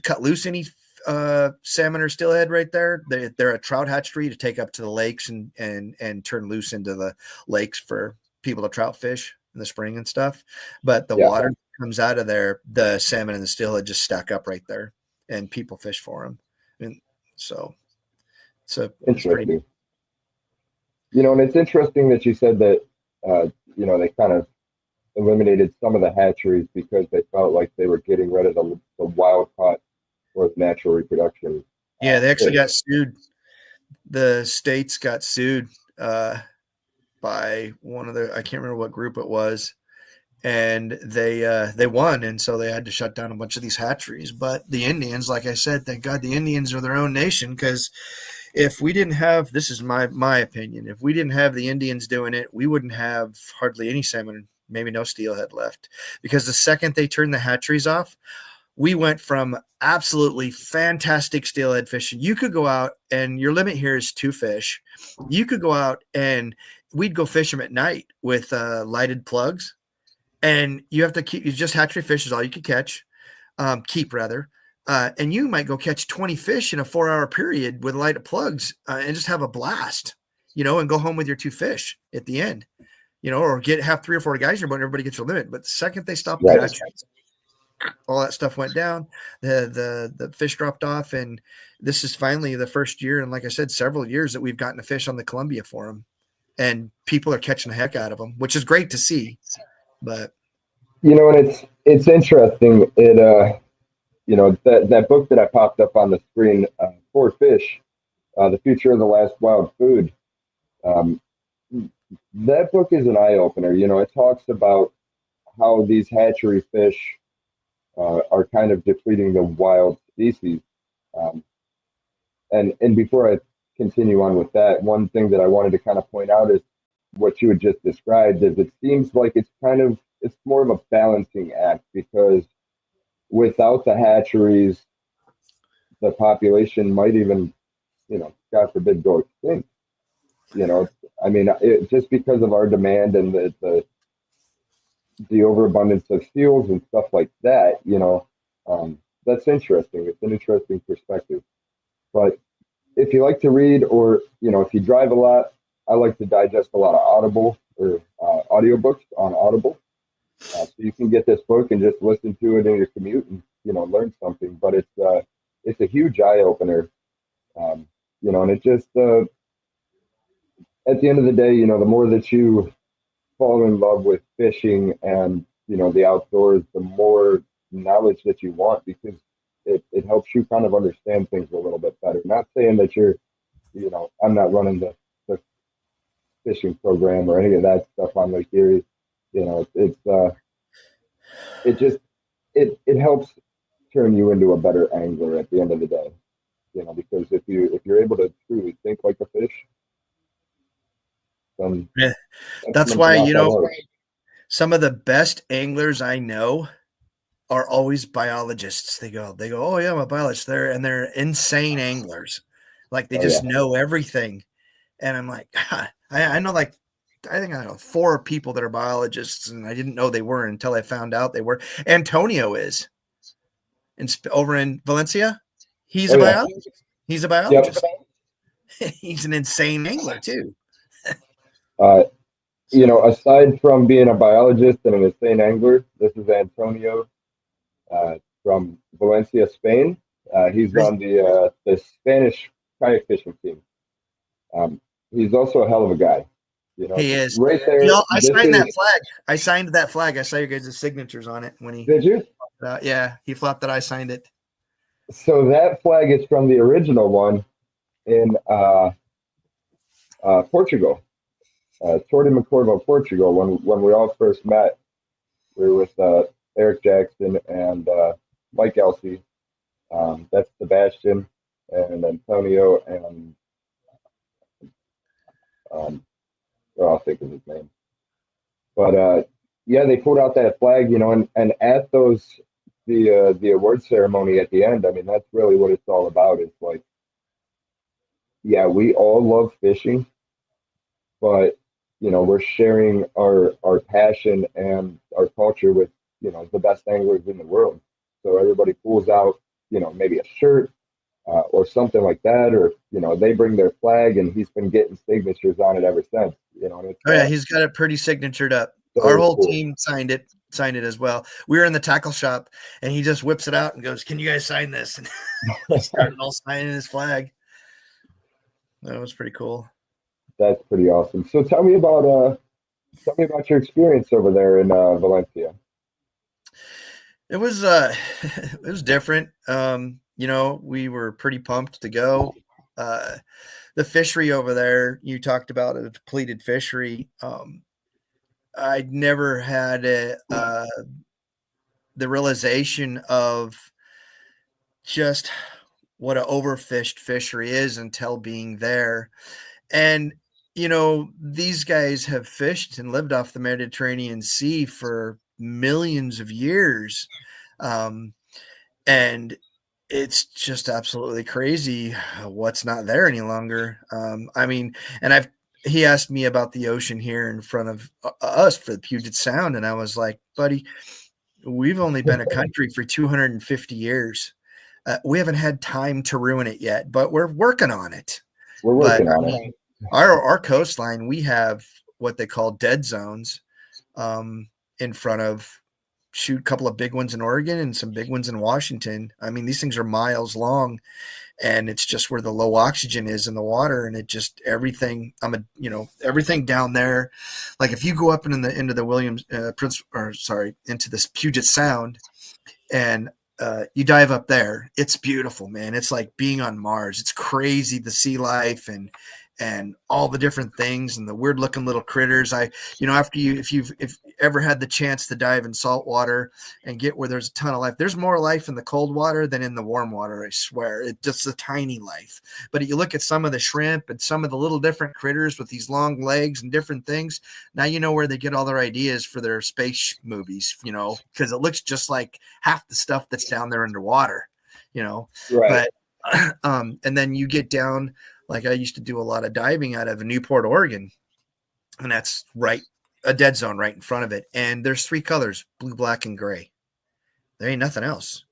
cut loose any salmon or steelhead right there. They're a trout hatchery to take up to the lakes and turn loose into the lakes for people to trout fish in the spring and stuff. But the Yeah. water comes out of there, the salmon and the steelhead just stack up right there, and people fish for them. And so it's pretty. Interesting. And it's interesting that you said that, they kind of eliminated some of the hatcheries because they felt like they were getting rid of the wild caught or natural reproduction. Yeah, they actually fish. got sued. The states got sued by one of I can't remember what group it was, and they won, and so they had to shut down a bunch of these hatcheries. But the Indians, like I said, thank God the Indians are their own nation, because if we didn't have, this is my opinion, if we didn't have the Indians doing it, we wouldn't have hardly any salmon, maybe no steelhead left, because the second they turned the hatcheries off, we went from absolutely fantastic steelhead fishing. You could go out, and your limit here is 2 fish. You could go out and we'd go fish them at night with lighted plugs, and you have to keep, you just hatchery fish is all you could catch, keep rather. And you might go catch 20 fish in a 4-hour period with lighted plugs and just have a blast, and go home with your 2 fish at the end, or have 3 or 4 guys in your boat and everybody gets your limit. But the second they stopped the hatcheries, all that stuff went down, the fish dropped off, and this is finally the first year, and like I said, several years that we've gotten a fish on the Columbia for them, and people are catching the heck out of them, which is great to see. But and it's interesting. That book that I popped up on the screen, For Fish, The Future of the Last Wild Food. That book is an eye opener. It talks about how these hatchery fish are kind of depleting the wild species. And before I continue on with that, one thing that I wanted to kind of point out is what you had just described. Is it seems like it's more of a balancing act, because without the hatcheries, the population might even, God forbid, go extinct. I mean, just because of our demand and the overabundance of seals and stuff like that, that's interesting. It's an interesting perspective. But if you like to read, or, if you drive a lot, I like to digest a lot of Audible or audiobooks on Audible. So you can get this book and just listen to it in your commute and, learn something. But it's a huge eye opener, and it just, at the end of the day, the more that you fall in love with fishing and, the outdoors, the more knowledge that you want, because it helps you kind of understand things a little bit better. Not saying that you're, I'm not running the fishing program or any of that stuff on Lake Erie. It helps turn you into a better angler at the end of the day. Because if you're able to truly think like a fish, then that's why, some of the best anglers I know are always biologists. They go, oh yeah, I'm a biologist. They're insane anglers. Like they just know everything. And I'm like, I know, like, I think I know 4 people that are biologists, and I didn't know they were until I found out they were. Antonio is over in Valencia. He's a biologist. He's a biologist. Yep. He's an insane angler too. Aside from being a biologist and an insane angler, this is Antonio from Valencia, Spain. He's on the Spanish kayak fishing team. He's also a hell of a guy. He is. Right there. I signed that flag. I signed that flag. I saw you guys' signatures on it when he. Did you? Yeah, he flopped that I signed it. So that flag is from the original one in Portugal, Tordemoncorvo, Portugal. When we all first met, we were with Eric Jackson and Mike Elsey. That's Sebastian and Antonio and I'll think of his name. But they pulled out that flag, and at the award ceremony at the end, I mean, that's really what it's all about. It's like, we all love fishing, but we're sharing our passion and our culture with the best anglers in the world. So everybody pulls out maybe a shirt, or something like that, or they bring their flag, and he's been getting signatures on it ever since. And it's Oh yeah, he's got it pretty signatured up. Our so whole cool. team signed it as well. We were in the tackle shop, and he just whips it out and goes, "Can you guys sign this?" And we started all signing his flag. That was pretty cool. That's pretty awesome. So tell me about your experience over there in Valencia. It was it was different. We were pretty pumped to go. Uh, the fishery over there, you talked about a depleted fishery. I'd never had the realization of just what an overfished fishery is until being there. And these guys have fished and lived off the Mediterranean Sea for millions of years. Um, and it's just absolutely crazy what's not there any longer. And he asked me about the ocean here in front of us for the Puget Sound, and I was like, buddy, we've only been a country for 250 years. We haven't had time to ruin it yet, but we're working on it. We're But working I on it. mean, our coastline, we have what they call dead zones in front of a couple of big ones in Oregon and some big ones in Washington. I mean, these things are miles long, and it's just where the low oxygen is in the water, and it just everything. Everything down there. Like if you go up into the Williams into this Puget Sound, and you dive up there, it's beautiful, man. It's like being on Mars. It's crazy, the sea life and all the different things and the weird looking little critters. If you've ever had the chance to dive in saltwater and get where there's a ton of life, there's more life in the cold water than in the warm water. I swear, it's just a tiny life. But you look at some of the shrimp and some of the little different critters with these long legs and different things. Now you know where they get all their ideas for their space movies, because it looks just like half the stuff that's down there underwater, Right. but and then you get down, like I used to do a lot of diving out of Newport, Oregon, and that's right, a dead zone right in front of it. And there's three colors: blue, black, and gray. There ain't nothing else.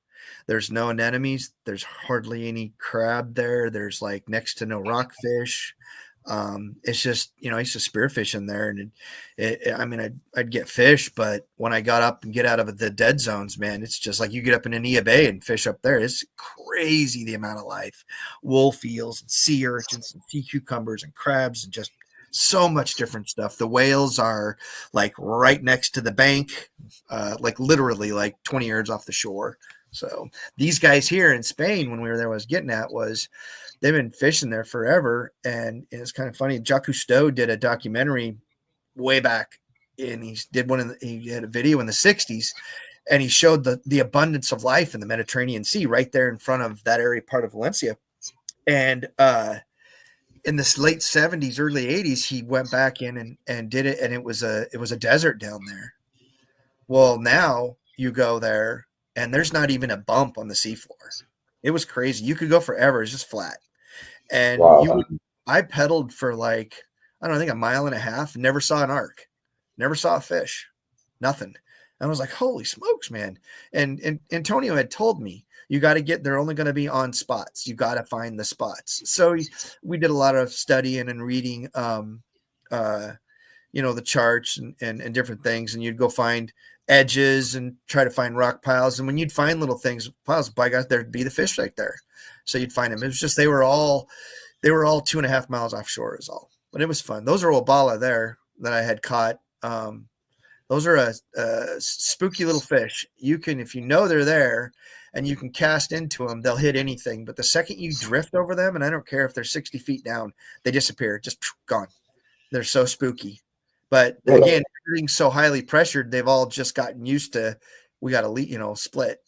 There's no anemones. There's hardly any crab there. There's like next to no rockfish. It's just, I used to spearfish in there, and I'd get fish, but when I got up and get out of the dead zones, man, it's just like you get up in Anilla Bay and fish up there. It's crazy the amount of life, wolf eels and sea urchins and sea cucumbers and crabs and just so much different stuff. The whales are like right next to the bank, like literally like 20 yards off the shore. So these guys here in Spain, when we were there, what I was getting at was they've been fishing there forever. And it's kind of funny. Jacques Cousteau did a documentary way back, and he had a video in the 60s, and he showed the abundance of life in the Mediterranean Sea right there in front of that area, part of Valencia. And in the late 70s, early 80s, he went back in and did it, and it was a desert down there. Well, now you go there, and there's not even a bump on the seafloor. It was crazy. You could go forever. It's just flat. And Wow. I pedaled for like, I don't know, I think a mile and a half, never saw an arc, never saw a fish, nothing. And I was like, holy smokes, man. And Antonio had told me, you got to they're only going to be on spots. You got to find the spots. So we did a lot of studying and reading, the charts and different things. And you'd go find edges and try to find rock piles. And when you'd find little things, piles, by God, there'd be the fish right there. So you'd find them. It was just, they were all 2.5 miles offshore is all, but it was fun. Those are Obala there that I had caught. Those are a spooky little fish. You can, if you know they're there and you can cast into them, they'll hit anything. But the second you drift over them, and I don't care if they're 60 feet down, they disappear, just gone. They're so spooky. But again, everything's so highly pressured, they've all just gotten used to, we got to, split.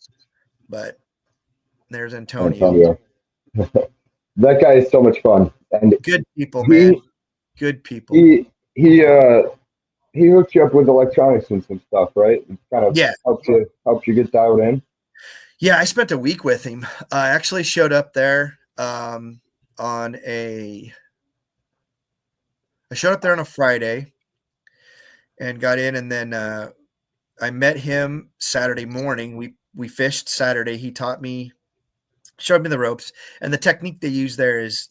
But there's Antonio. That guy is so much fun, and Good people, man. Good people. He hooked you up with electronics and some stuff, right? It kind of helped you get dialed in. Yeah, I spent a week with him. I actually showed up there I showed up there on a Friday and got in, and then I met him Saturday morning. We fished Saturday. He taught me showed me the ropes, and the technique they use there is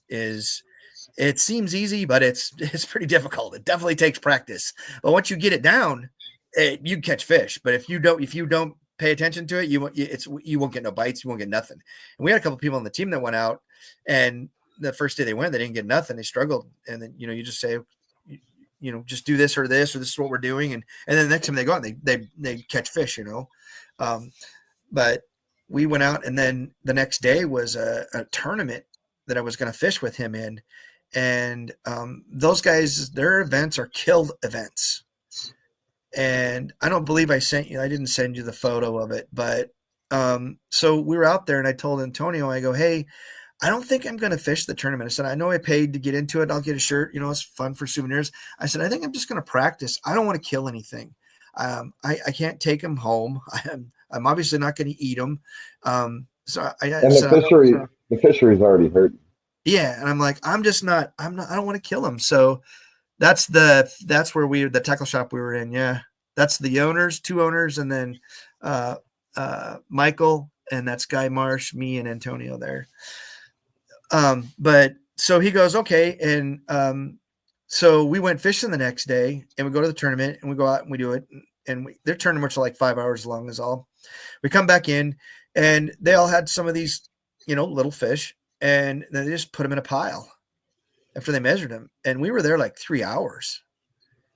it seems easy, but it's pretty difficult. It definitely takes practice. But once you get it down, you catch fish. But if you don't pay attention to it, you won't get no bites. You won't get nothing. And we had a couple of people on the team that went out, and the first day they went, they didn't get nothing. They struggled, and then you just say, just do this or this is what we're doing, and then the next time they go out, they catch fish. But we went out, and then the next day was a tournament that I was going to fish with him in. And those guys, their events are killed events. And I don't believe I didn't send you the photo of it, but so we were out there, and I told Antonio, I go, hey, I don't think I'm going to fish the tournament. I said, I know I paid to get into it. I'll get a shirt. It's fun for souvenirs. I said, I think I'm just going to practice. I don't want to kill anything. I can't take them home. I'm obviously not going to eat them. So the fishery's already hurt. Yeah. And I'm like, I don't want to kill them. So that's where the tackle shop we were in. Yeah. That's the owners, 2 owners. And then, Michael, and that's Guy Marsh, me and Antonio there. But so he goes, okay. And, so we went fishing the next day, and we go to the tournament, and we go out and we do it. And their tournaments are like 5 hours long is all. We come back in, and they all had some of these, little fish, and they just put them in a pile after they measured them. And we were there like 3 hours,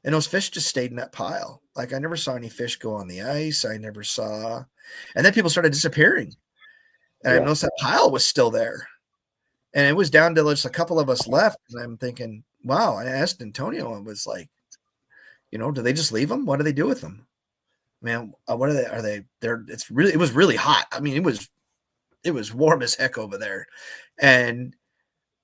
and those fish just stayed in that pile. Like, I never saw any fish go on the ice. And then people started disappearing, and I noticed that pile was still there, and it was down to just a couple of us left. And I'm thinking, wow. I asked Antonio, and was like, do they just leave them? What do they do with them? Man, what are they? Are they there? It was really hot. I mean, it was warm as heck over there. And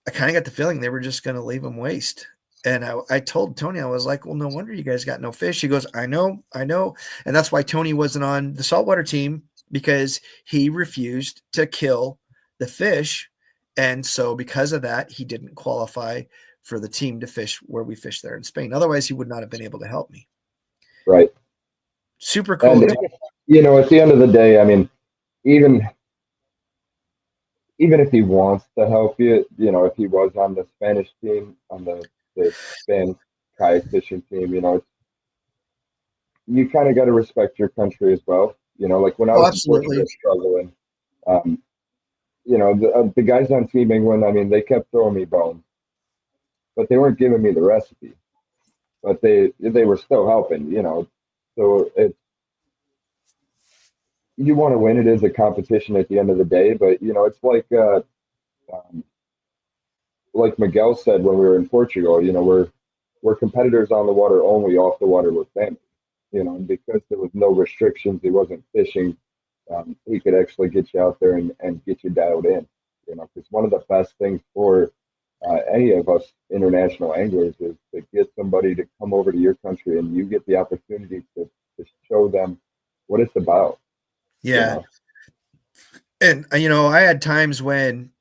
I kind of got the feeling they were just going to leave them waste. And I told Tony, I was like, well, no wonder you guys got no fish. He goes, I know. And that's why Tony wasn't on the saltwater team, because he refused to kill the fish. And so because of that, he didn't qualify for the team to fish where we fished there in Spain. Otherwise, he would not have been able to help me. Right. Super cool. And, at the end of the day, I mean, even if he wants to help you, if he was on the Spanish team, on the Spain kayak fishing team, you kind of got to respect your country as well. Like when I was in Portugal struggling, the guys on Team England, I mean, they kept throwing me bones, but they weren't giving me the recipe. But they were still helping, So you want to win. It is a competition at the end of the day, but it's like Miguel said when we were in Portugal. We're competitors on the water only. Off the water, we're family. And because there was no restrictions, he wasn't fishing. He could actually get you out there and get you dialed in. Because one of the best things for any of us international anglers is to get somebody to come over to your country, and you get the opportunity to show them what it's about. Yeah. And, I had times when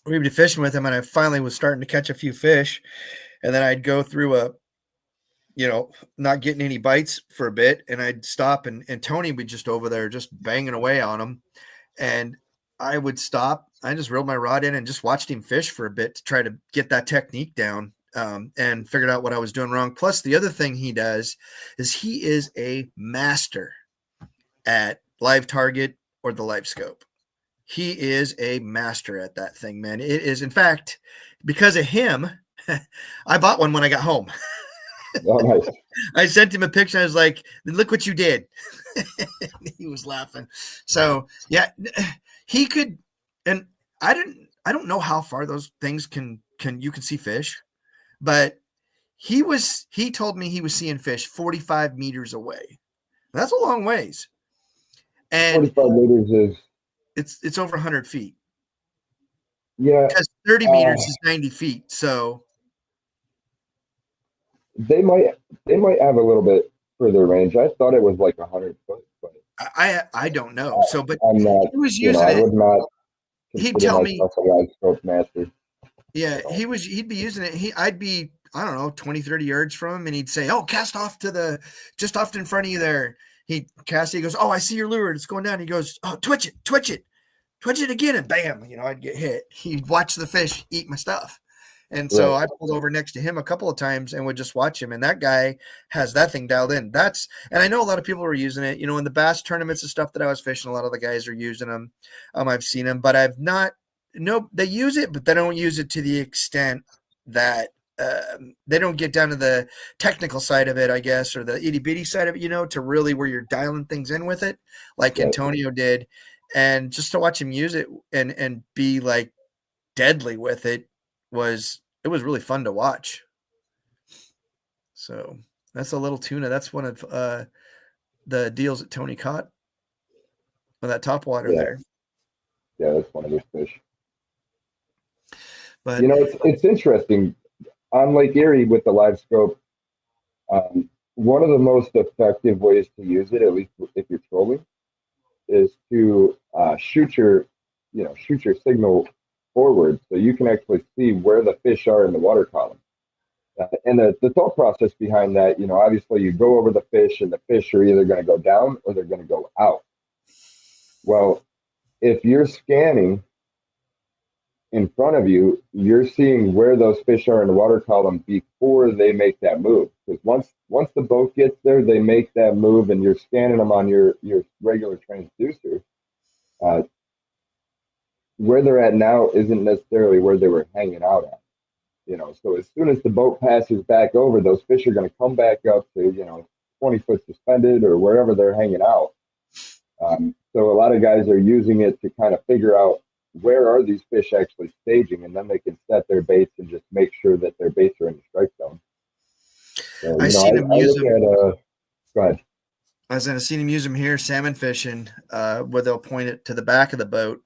we would be fishing with him, and I finally was starting to catch a few fish, and then I'd go through not getting any bites for a bit, and I'd stop, and Tony would just over there just banging away on them. And I would stop. I just reeled my rod in and just watched him fish for a bit to try to get that technique down, and figured out what I was doing wrong. Plus, the other thing he does is he is a master at live target or the live scope. He is a master at that thing, man. It is, in fact, because of him, I bought one when I got home. Oh, nice. I sent him a picture. I was like, look what you did. He was laughing. So yeah, he could, and I don't know how far those things you can see fish, but he told me he was seeing fish 45 meters away. That's a long ways. And 45 meters is it's over 100 feet. Yeah. Because 30 meters is 90 feet. So they might have a little bit further range. I thought it was like 100 foot, but I don't know. So, but I'm not. He was using I would not. He'd tell me. A live scope master. Yeah, he'd be using it. I'd be, I don't know, 20, 30 yards from him, and he'd say, oh, cast off just off in front of you there. He'd cast it. He goes, oh, I see your lure. It's going down. He goes, oh, twitch it. twitch it again, and bam, I'd get hit. He'd watch the fish eat my stuff. And so Right. I pulled over next to him a couple of times and would just watch him. And that guy has that thing dialed in. And I know a lot of people are using it, in the bass tournaments and stuff that I was fishing, a lot of the guys are using them. I've seen them, but I've not, no, they use it, but they don't use it to the extent that they don't get down to the technical side of it, I guess, or the itty bitty side of it, to really where you're dialing things in with it, like Right. Antonio did. And just to watch him use it and be like deadly with it was really fun to watch. So that's a little tuna. That's one of the deals that Tony caught with that topwater there. Yeah, that's one of his fish. But it's interesting on Lake Erie with the live scope. One of the most effective ways to use it, at least if you're trolling, is to shoot your signal forward so you can actually see where the fish are in the water column. And the thought process behind that, obviously you go over the fish and the fish are either going to go down or they're going to go out. Well, if you're scanning in front of you, you're seeing where those fish are in the water column before they make that move. Because once the boat gets there, they make that move and you're scanning them on your regular transducer. Where they're at now isn't necessarily where they were hanging out at. So as soon as the boat passes back over, those fish are going to come back up to, 20 foot suspended or wherever they're hanging out. So a lot of guys are using it to kind of figure out where are these fish actually staging, and then they can set their baits and just make sure that their baits are in the strike zone. So, I seen him use them. Go ahead. I was going to see him use them here, salmon fishing, where they'll point it to the back of the boat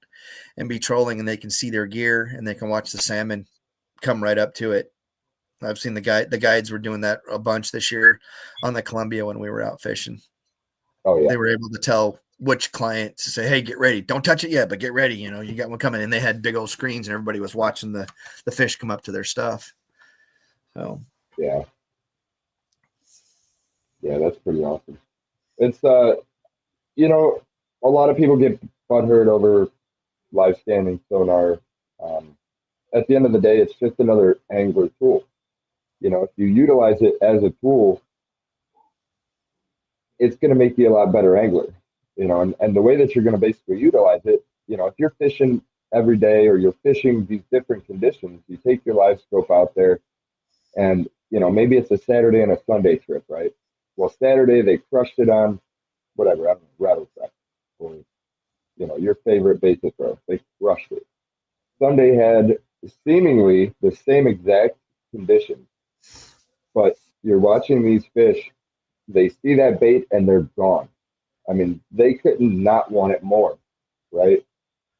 and be trolling, and they can see their gear and they can watch the salmon come right up to it. I've seen the guides were doing that a bunch this year on the Columbia when we were out fishing. Oh yeah. They were able to tell which client to say, hey, get ready. Don't touch it yet, but get ready. You got one coming. And they had big old screens and everybody was watching the fish come up to their stuff. So yeah, that's pretty awesome. It's a lot of people get butthurt over live scanning sonar. At the end of the day, it's just another angler tool. If you utilize it as a tool, it's going to make you a lot better angler. And the way that you're going to basically utilize it, if you're fishing every day or you're fishing these different conditions, you take your live scope out there and, maybe it's a Saturday and a Sunday trip, right? Well, Saturday they crushed it on whatever, I don't know, rattle trap or, your favorite bait to throw. They crushed it. Sunday had seemingly the same exact conditions, but you're watching these fish, they see that bait and they're gone. I mean, they couldn't not want it more, right?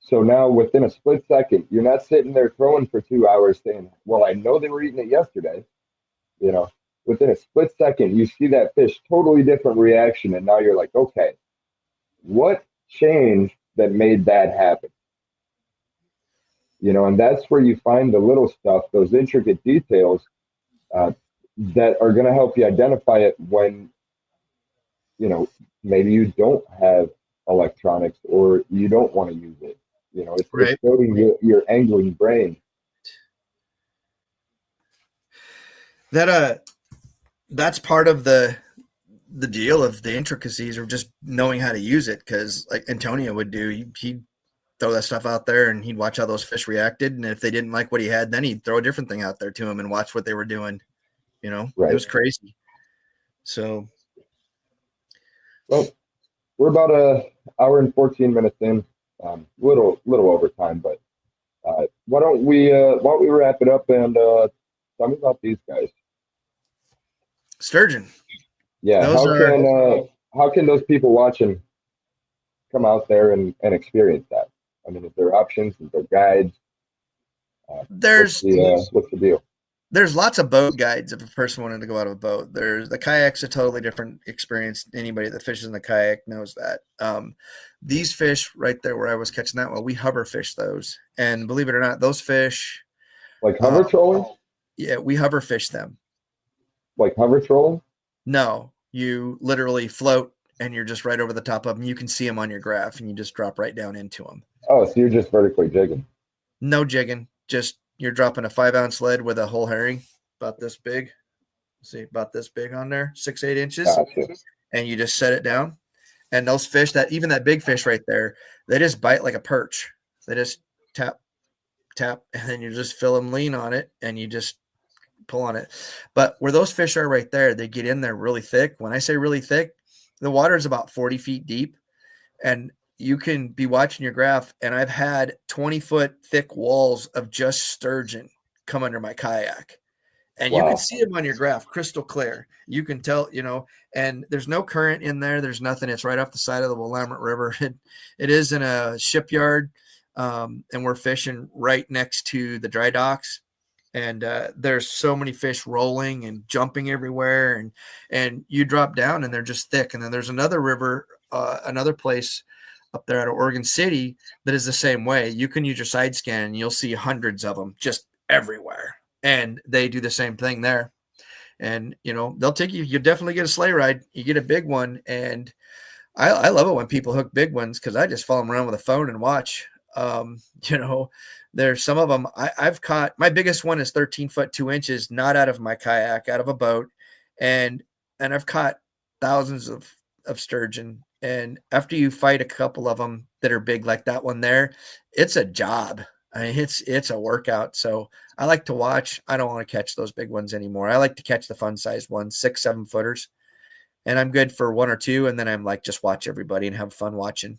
So now within a split second, you're not sitting there throwing for 2 hours saying, well, I know they were eating it yesterday. Within a split second, you see that fish, totally different reaction. And now you're like, okay, what changed that made that happen? And that's where you find the little stuff, those intricate details that are going to help you identify it when, maybe you don't have electronics or you don't want to use it. It's right. building your angling brain. That's part of the deal of the intricacies of just knowing how to use it. Cause like Antonio would do, he'd throw that stuff out there and he'd watch how those fish reacted. And if they didn't like what he had, then he'd throw a different thing out there to him and watch what they were doing. Right. It was crazy. So, well, we're about an hour and 14 minutes in, little over time, but why don't we wrap it up and tell me about these guys. Sturgeon. Yeah. How can those people watching come out there and experience that? I mean, is there options? Is there guides? What's the deal? There's lots of boat guides if a person wanted to go out of a boat. There's the kayak's a totally different experience. Anybody that fishes in the kayak knows that. These fish right there where I was catching that, well, we hover fish those. And believe it or not, those fish. Like hover trolling? Yeah, we hover fish them. Like hover trolling? No, you literally float and you're just right over the top of them. You can see them on your graph and you just drop right down into them. Oh, so you're just vertically jigging. No jigging, just you're dropping a 5-ounce lead with a whole herring about this big. See, about this big on there, 6-8 inches, Gotcha. and you just set it down. And those fish, that even that big fish right there, they just bite like a perch. They just tap, tap, and then you just feel them lean on it, and you just pull on it. But where those fish are right there, they get in there really thick. When I say really thick, the water is about 40 feet deep, and you can be watching your graph, and I've had 20-foot thick walls of just sturgeon come under my kayak. And you can Wow. see them on your graph, crystal clear. You can tell, and there's no current in there. There's nothing. It's right off the side of the Willamette River. It is in a shipyard, and we're fishing right next to the dry docks. And there's so many fish rolling and jumping everywhere, and you drop down, and they're just thick. And then there's another river, another place up there out of Oregon City that is the same way. You can use your side scan, and you'll see hundreds of them just everywhere. And they do the same thing there. And they'll take you. You definitely get a sleigh ride. You get a big one, and I love it when people hook big ones because I just follow them around with a phone and watch. Um, you know, there's some of them I've caught. My biggest one is 13 foot 2 inches, not out of my kayak, out of a boat, and I've caught thousands of sturgeon. And after you fight a couple of them that are big like that one there, it's a job. I mean, it's a workout. So I like to watch. I don't want to catch those big ones anymore. I like to catch the fun size ones, 6-7 footers, and I'm good for one or two. And then I'm like, just watch everybody and have fun watching.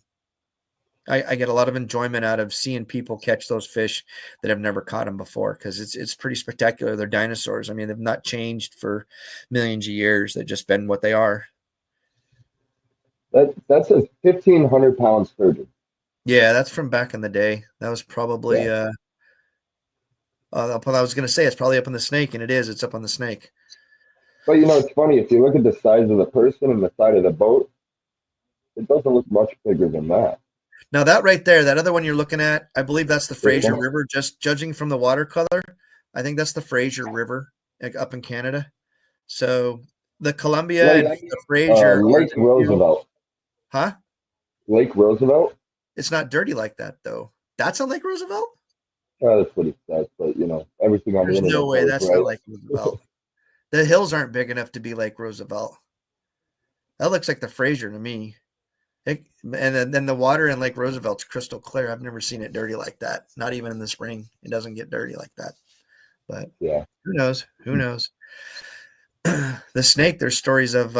I get a lot of enjoyment out of seeing people catch those fish that have never caught them before because it's pretty spectacular. They're dinosaurs. I mean, they've not changed for millions of years. They've just been what they are. That says 1,500 pound sturgeon. Yeah, that's from back in the day. That was probably Yeah. I was going to say it's probably up on the Snake, and it is. It's up on the Snake. But it's funny if you look at the size of the person and the side of the boat, it doesn't look much bigger than that. Now that right there, that other one you're looking at, I believe that's the Fraser Yeah. River. Just judging from the watercolor, I think that's the Fraser River up in Canada. So the Columbia and Lake the Fraser are Lake the two, Roosevelt. huh? Lake Roosevelt. It's not dirty like that though. That's on Lake Roosevelt? That's what it says. But everything on the There's internet no way goes that's not right. Lake Roosevelt. The hills aren't big enough to be Lake Roosevelt. That looks like the Fraser to me. And then the water in Lake Roosevelt's crystal clear. I've never seen it dirty like that. Not even in the spring. It doesn't get dirty like that. But Yeah. who knows? Who knows? The Snake, there's stories of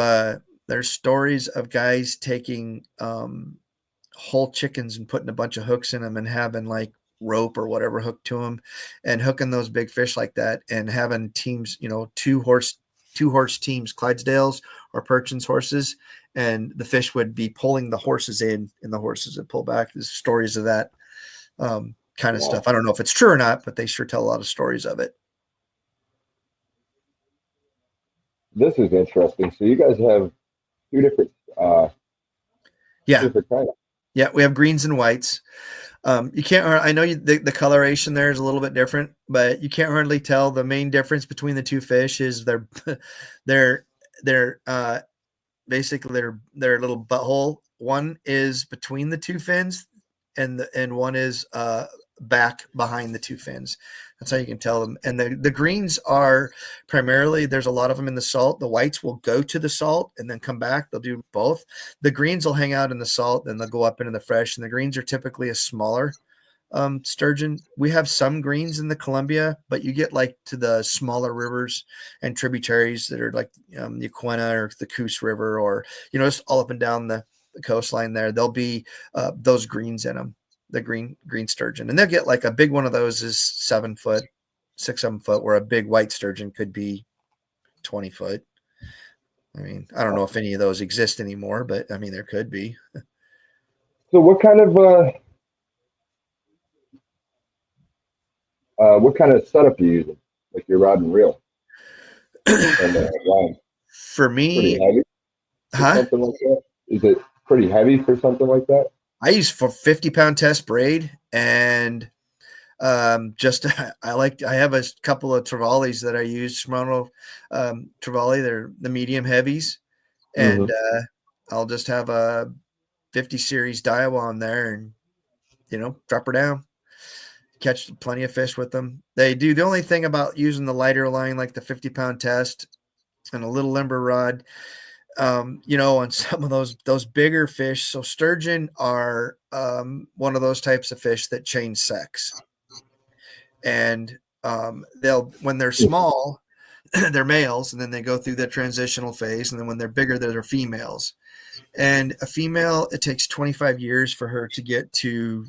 guys taking whole chickens and putting a bunch of hooks in them and having like rope or whatever hooked to them and hooking those big fish like that and having teams, two horse teams, Clydesdales or Perchins horses, and the fish would be pulling the horses in and the horses would pull back. There's stories of that kind of stuff. I don't know if it's true or not, but they sure tell a lot of stories of it. This is interesting. So you guys have two different Yeah. different kinds. Yeah, we have greens and whites. You can't. I know the coloration there is a little bit different, but you can't hardly tell. The main difference between the two fish is they're basically their little butthole. One is between the two fins, and one is back behind the two fins. That's how you can tell them. And the greens are primarily, there's a lot of them in the salt. The whites will go to the salt and then come back. They'll do both. The greens will hang out in the salt and they'll go up into the fresh. And the greens are typically a smaller sturgeon. We have some greens in the Columbia, but you get like to the smaller rivers and tributaries that are like the Aquina or the Coos River, or just all up and down the coastline there. There'll be those greens in them, the green sturgeon, and they'll get like a big one of those is 7 foot, 6-7 foot, where a big white sturgeon could be 20 foot. I mean, I don't know if any of those exist anymore, but I mean, there could be. So what kind of setup are you using? Like your rod and reel and line? For me, Pretty heavy for something like that? Is it pretty heavy for something like that? I use for 50-pound test braid, and just I have a couple of trevallies that I use, Shimano trevally. They're the medium heavies, and I'll just have a 50 series Daiwa on there, and drop her down, catch plenty of fish with them. They do. The only thing about using the lighter line, like the 50-pound test and a little limber rod, on some of those bigger fish. So sturgeon are one of those types of fish that change sex, and when they're small, they're males, and then they go through the transitional phase, and then when they're bigger, they're females. And a female, it takes 25 years for her to get to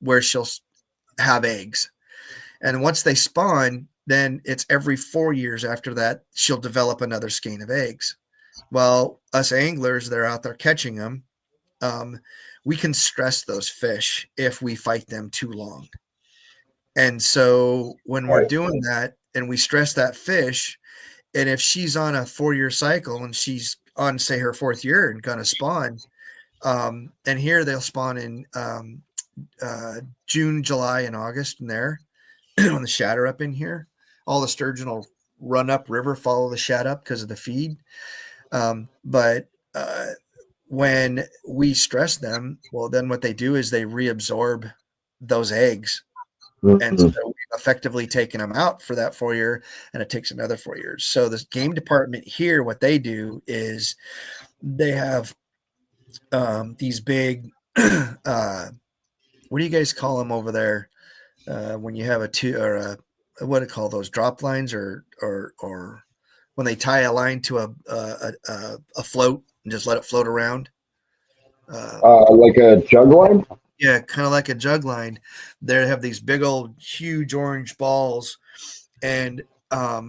where she'll have eggs. And once they spawn, then it's every 4 years after that, she'll develop another skein of eggs. Well, us anglers that are out there catching them, we can stress those fish if we fight them too long. And so when we're doing that and we stress that fish, and if she's on a 4-year cycle and she's on, say, her 4th year and going to spawn, and here they'll spawn in June, July, and August, and there when the shad are up in here, all the sturgeon will run up river, follow the shad up because of the feed. But when we stress them, well, then what they do is they reabsorb those eggs. And so we've effectively taken them out for that 4 year, and it takes another 4 years. So the game department here, what they do is they have these big, what do you guys call them over there? When you have what do you call those, drop lines, or when they tie a line to a float and just let it float around? Like a jug line? Yeah, kind of like a jug line. They have these big old huge orange balls, and I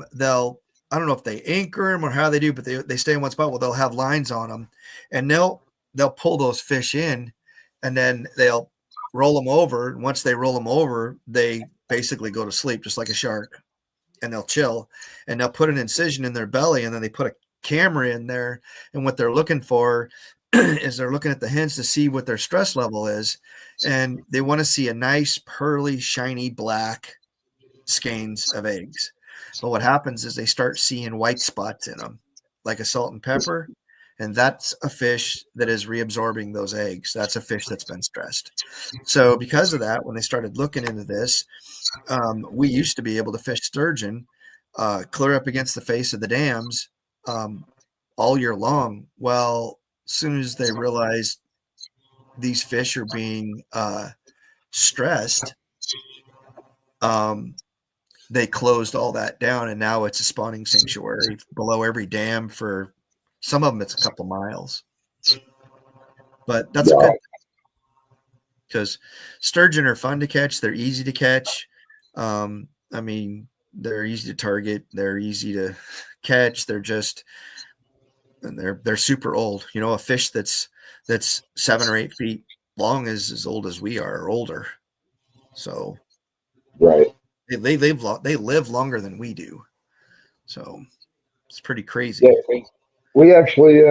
don't know if they anchor them or how they do, but they stay in one spot. Well, they'll have lines on them, and they'll pull those fish in, and then they'll roll them over. And once they roll them over, they basically go to sleep just like a shark, and they'll chill, and they'll put an incision in their belly, and then they put a camera in there, and what they're looking for is they're looking at the hens to see what their stress level is, and they want to see a nice pearly shiny black skeins of eggs. But what happens is they start seeing white spots in them, like a salt and pepper, and that's a fish that is reabsorbing those eggs. That's a fish that's been stressed. So because of that, when they started looking into this, we used to be able to fish sturgeon clear up against the face of the dams all year long. Well, as soon as they realized these fish are being stressed, they closed all that down, and now it's a spawning sanctuary below every dam. For some of them, it's a couple miles, but that's a good thing, because sturgeon are fun to catch. They're easy to catch. I mean, they're easy to target. They're easy to catch. And they're super old. A fish that's 7 or 8 feet long is as old as we are, or older. So right, they live longer than we do. So it's pretty crazy. Yeah, we actually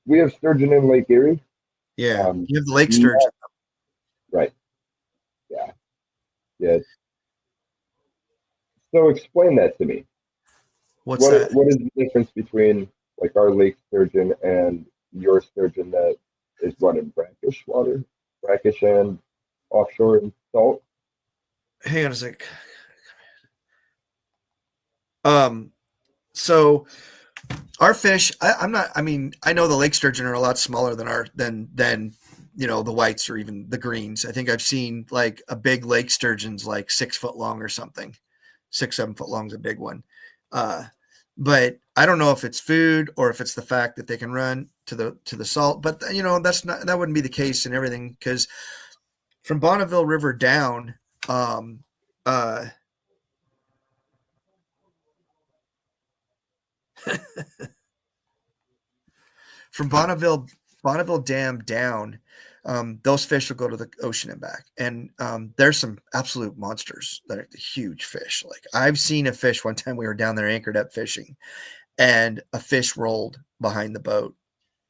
we have sturgeon in Lake Erie. Yeah, you have the lake sturgeon. Right. Yeah. So explain that to me. What's that? What is the difference between like our lake sturgeon and your sturgeon that is running brackish water, brackish and offshore and salt? Hang on a sec. So our fish, I know the lake sturgeon are a lot smaller than the whites or even the greens. I think I've seen like a big lake sturgeon's like 6 foot long or something. 6-7 foot long is a big one. But I don't know if it's food or if it's the fact that they can run to the salt. But that wouldn't be the case in everything, because from Bonneville River down, from Bonneville Dam down, those fish will go to the ocean and back. And there's some absolute monsters that are huge fish. Like I've seen a fish one time, we were down there anchored up fishing, and a fish rolled behind the boat,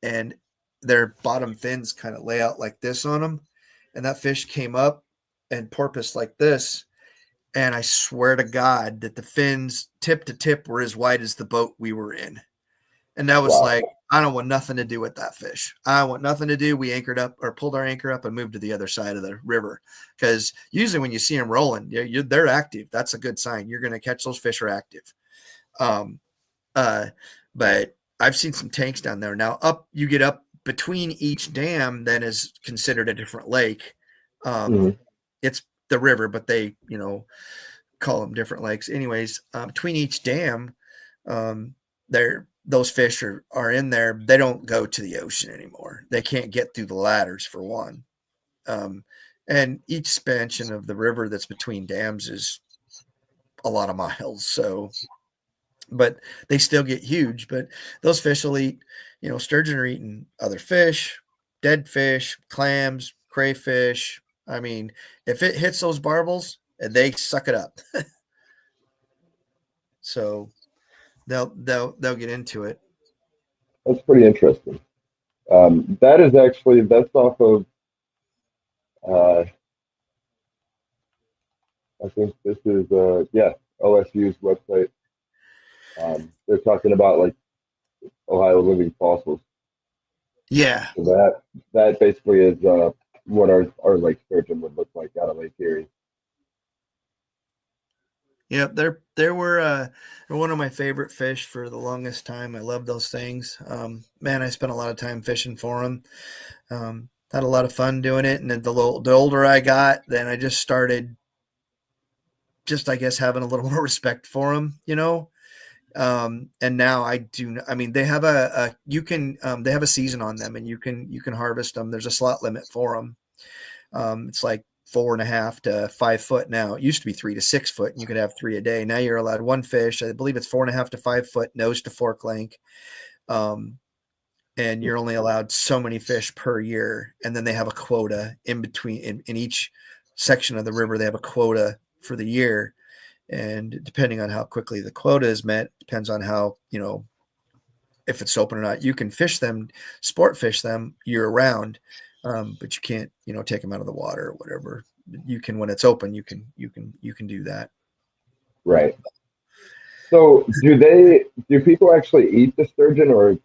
and their bottom fins kind of lay out like this on them. And that fish came up and porpoised like this. And I swear to God that the fins tip to tip were as wide as the boat we were in. And that was like I don't want nothing to do with that fish. I want nothing to do. We anchored up or pulled our anchor up and moved to the other side of the river. Because usually when you see them rolling, they're active. That's a good sign. You're going to catch those fish are active. Um, but I've seen some tanks down there. Now you get up between each dam, then is considered a different lake. Mhm. It's the river, but they, call them different lakes. Anyways, between each dam, those fish are in there. They don't go to the ocean anymore. They can't get through the ladders for one. And each expansion of the river that's between dams is a lot of miles. So, but they still get huge. But those fish will eat, sturgeon are eating other fish, dead fish, clams, crayfish. I mean, if it hits those barbels, they suck it up. So they'll get into it. That's pretty interesting. That's off of uh, I think this is OSU's website. They're talking about like Ohio living fossils. Yeah. So that basically is what our lake sturgeon would look like out of Lake Erie. Yeah, they were one of my favorite fish for the longest time. I love those things. Man, I spent a lot of time fishing for them. Had a lot of fun doing it, and then the older I got, then I just started, I guess, having a little more respect for them. And now I do. I mean, they have they have a season on them, and you can harvest them. There's a slot limit for them. It's like 4.5 to 5 foot now. It used to be 3 to 6 foot, and you could have 3 a day. Now you're allowed one fish. I believe it's 4.5 to 5 foot, nose to fork length. And you're only allowed so many fish per year. And then they have a quota in between in each section of the river. They have a quota for the year. And depending on how quickly the quota is met, depends on how, if it's open or not. You can fish them, sport fish them year round. But you can't, take them out of the water or whatever. You can, when it's open, you can do that. Right. So do people actually eat the sturgeon, or are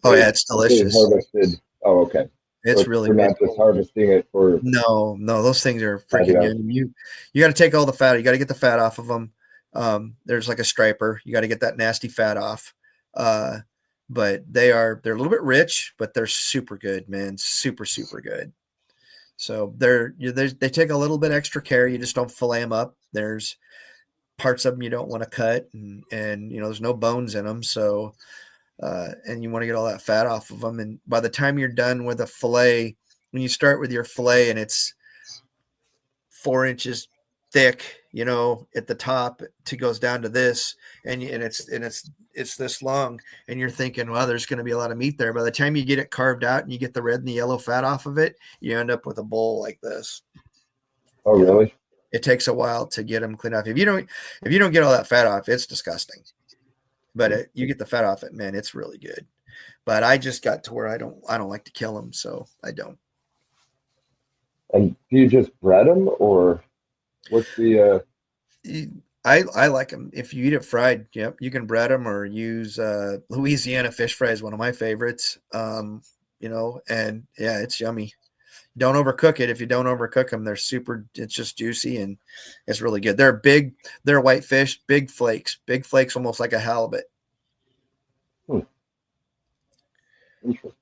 Oh they yeah, it's being delicious. harvested? Oh, okay. It's So really they're good. not just harvesting it for No, those things are freaking idea. yummy. You got to take all the fat. You got to get the fat off of them. There's like a striper. You got to get that nasty fat off. But they're a little bit rich, but they're super good, man. Super, super good. So they take a little bit extra care. You just don't fillet them up. There's parts of them you don't want to cut, and there's no bones in them. So and you want to get all that fat off of them. And by the time you're done with a fillet, when you start with your fillet and it's 4 inches thick, at the top, it goes down to this, and it's this long, and you're thinking, well, there's going to be a lot of meat there. By the time you get it carved out and you get the red and the yellow fat off of it, you end up with a bowl like this. Oh, really? It takes a while to get them cleaned off. If you don't get all that fat off, it's disgusting. But you get the fat off it, man, it's really good. But I just got to where I don't like to kill them, so I don't. And do you just bread them, or what's the? I like them. If you eat it fried, yep, you can bread them or use Louisiana fish fry is one of my favorites. And yeah, it's yummy. Don't overcook it. If you don't overcook them, it's just juicy and it's really good. They're white fish, big flakes, almost like a halibut. Interesting.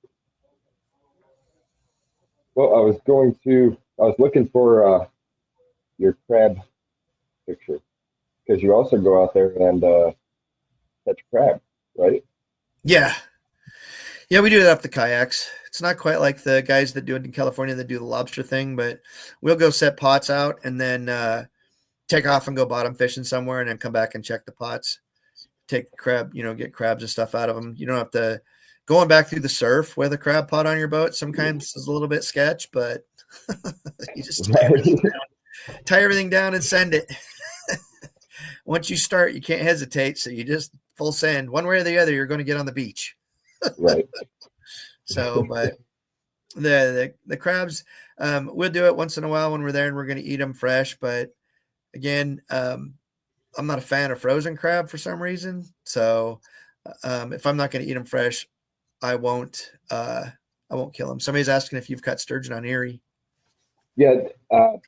Well, I was looking for your crab picture, because you also go out there and catch crab, right? Yeah. Yeah, we do that off the kayaks. It's not quite like the guys that do it in California that do the lobster thing, but we'll go set pots out and then take off and go bottom fishing somewhere and then come back and check the pots. Take crab, get crabs and stuff out of them. You don't have to going back through the surf with a crab pot on your boat. Sometimes is a little bit sketch, but you just tie everything down and send it. Once you start, you can't hesitate. So you just full send one way or the other. You're going to get on the beach. Right. So, but the crabs, we'll do it once in a while when we're there and we're going to eat them fresh. But again, I'm not a fan of frozen crab for some reason. So if I'm not going to eat them fresh, I won't kill them. Somebody's asking if you've caught sturgeon on Erie. Yeah, I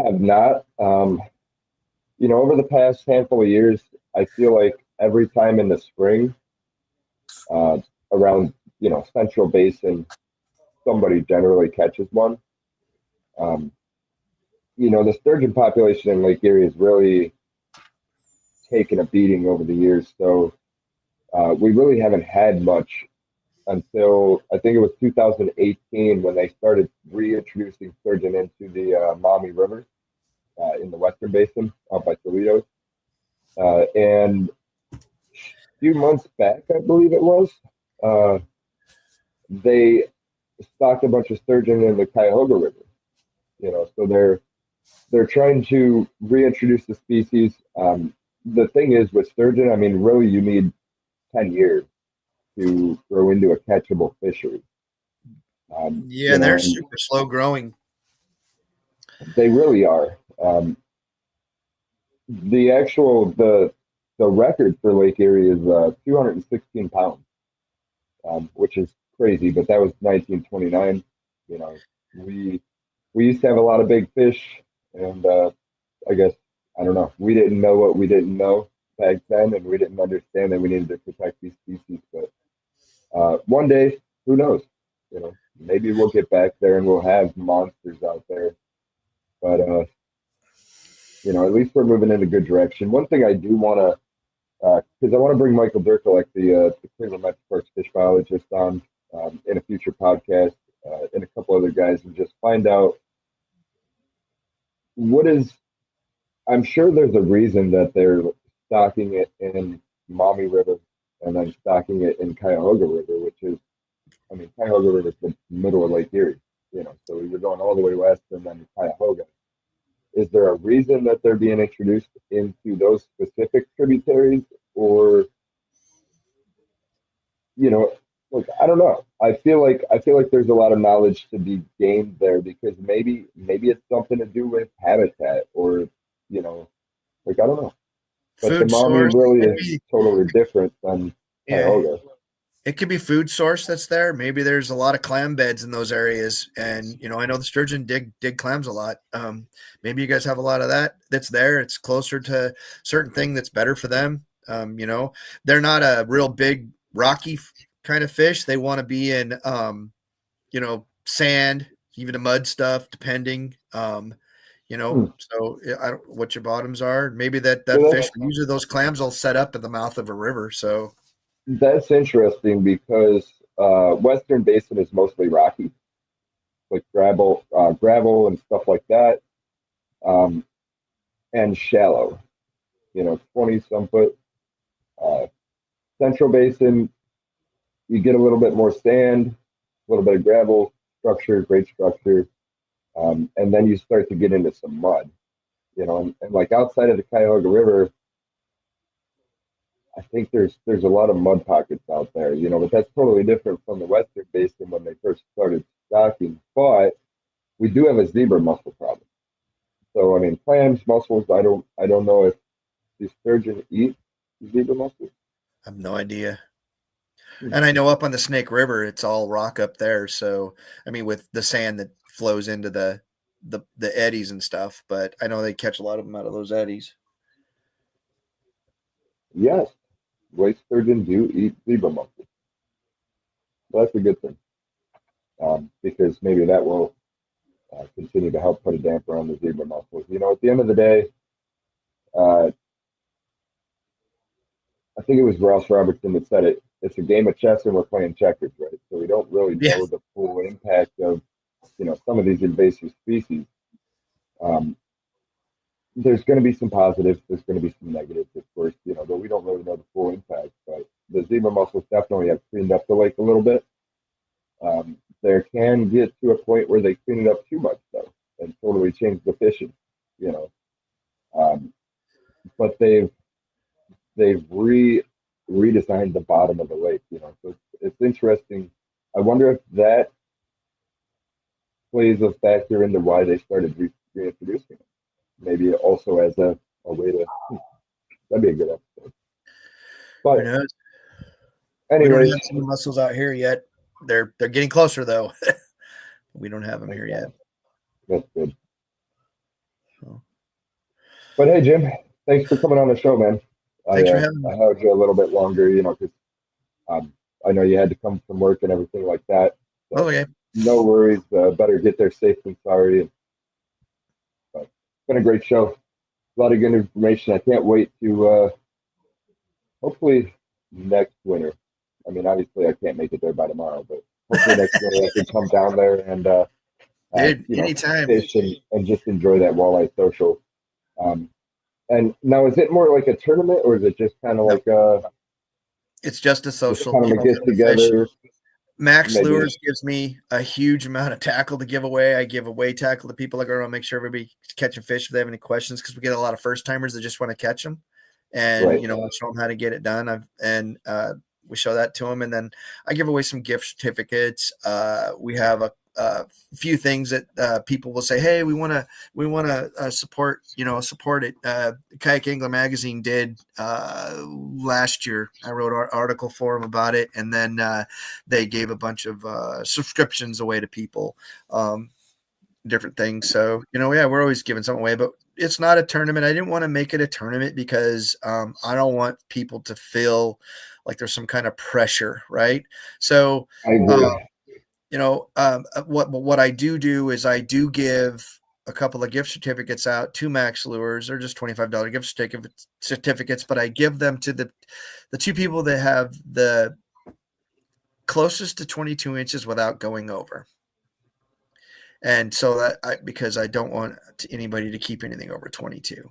have not. Over the past handful of years, I feel like every time in the spring, uh, around Central Basin, somebody generally catches one. Um, the sturgeon population in Lake Erie has really taken a beating over the years. So we really haven't had much until I think it was 2018 when they started reintroducing sturgeon into the Maumee River in the Western Basin out by Toledo. And a few months back, I believe it was, uh, they stocked a bunch of sturgeon in the Cuyahoga River. So they're trying to reintroduce the species. The thing is with sturgeon, I mean, really, you need 10 years to grow into a catchable fishery. Yeah, they're super slow growing. They really are. The record for Lake Erie is 216 pounds, which is crazy. But that was 1929. We used to have a lot of big fish, and I guess I don't know. We didn't know what we didn't know back then, and we didn't understand that we needed to protect these species. But one day, who knows? Maybe we'll get back there and we'll have monsters out there. But at least we're moving in a good direction. One thing I do want to, because I want to bring Michael Durkalek, the Cleveland Metroparks fish biologist, on in a future podcast, and a couple other guys, and just find out what is. I'm sure there's a reason that they're stocking it in Maumee River and then stocking it in Cuyahoga River, which is, I mean, Cuyahoga River is the middle of Lake Erie, so you're going all the way west and then Cuyahoga. Is there a reason that they're being introduced into those specific tributaries, or look, I don't know. I feel like there's a lot of knowledge to be gained there, because maybe it's something to do with habitat, or I don't know. But the Food Maumee source. really is totally different than Cuyahoga. It could be food source that's there. Maybe there's a lot of clam beds in those areas, and I know the sturgeon dig clams a lot. Maybe you guys have a lot of that's there. It's closer to certain thing that's better for them. They're not a real big rocky kind of fish. They want to be in sand, even the mud stuff, depending. So I don't what your bottoms are. Maybe that So fish, usually those clams will set up at the mouth of a river. So that's interesting, because Western Basin is mostly rocky, like gravel and stuff like that, and shallow. 20 some foot. Central Basin, you get a little bit more sand, a little bit of gravel structure, great structure, and then you start to get into some mud. And like outside of the Cuyahoga River, I think there's a lot of mud pockets out there, but that's totally different from the Western Basin when they first started stocking. But we do have a zebra mussel problem. So I mean, clams, mussels. I don't know if the sturgeon eat zebra mussels. I have no idea. And I know up on the Snake River, it's all rock up there. So I mean, with the sand that flows into the eddies and stuff, but I know they catch a lot of them out of those eddies. Yes, white sturgeon do eat zebra mussels. So that's a good thing, because maybe that will continue to help put a damper on the zebra mussels. At the end of the day, I think it was Ross Robertson that said it. It's a game of chess and we're playing checkers, right? So we don't really know the full impact of, some of these invasive species. There's going to be some positives. There's going to be some negatives, of course, but we don't really know the full impact. But the zebra mussels definitely have cleaned up the lake a little bit. There can get to a point where they clean it up too much, though, and totally change the fishing, But they've redesigned the bottom of the lake, So it's interesting. I wonder if that plays a factor into why they started reintroducing it. Maybe also as a way to. That'd be a good episode. But We don't anyways, have some mussels out here yet. They're getting closer though. We don't have them here yet. that's good. So, But hey, Jim, thanks for coming on the show, man. thanks for having I me. held you a little bit longer, because um, I know you had to come from work and everything like that. Oh, So okay. no worries. Better get there safe than sorry. But it's been a great show. A lot of good information. I can't wait to hopefully next winter. I mean, obviously, I can't make it there by tomorrow, but hopefully next winter I can come down there and Dude, anytime. fish and just enjoy that walleye social. Um, and now, is it more like a tournament, or is it just kind of No, like a it's just a just social. kind of a People get come to fish. together? Max Maybe Lures gives me a huge amount of tackle to give away. I give away tackle to people. I go around, make sure everybody's catching fish if they have any questions, because we get a lot of first timers that just want to catch them, and right. I show them how to get it done. We show that to them, and then I give away some gift certificates. We have a few things that people will say, "Hey, we want to support it." Kayak Angler Magazine did last year. I wrote an article for them about it, and then they gave a bunch of subscriptions away to people, different things. So, yeah, we're always giving something away, but it's not a tournament. I didn't want to make it a tournament because I don't want people to feel like there's some kind of pressure, right? So, I agree. what I do is I do give a couple of gift certificates out to Max Lures. They're just $25 gift certificates, but I give them to the two people that have the closest to 22 inches without going over. And so because I don't want anybody to keep anything over 22.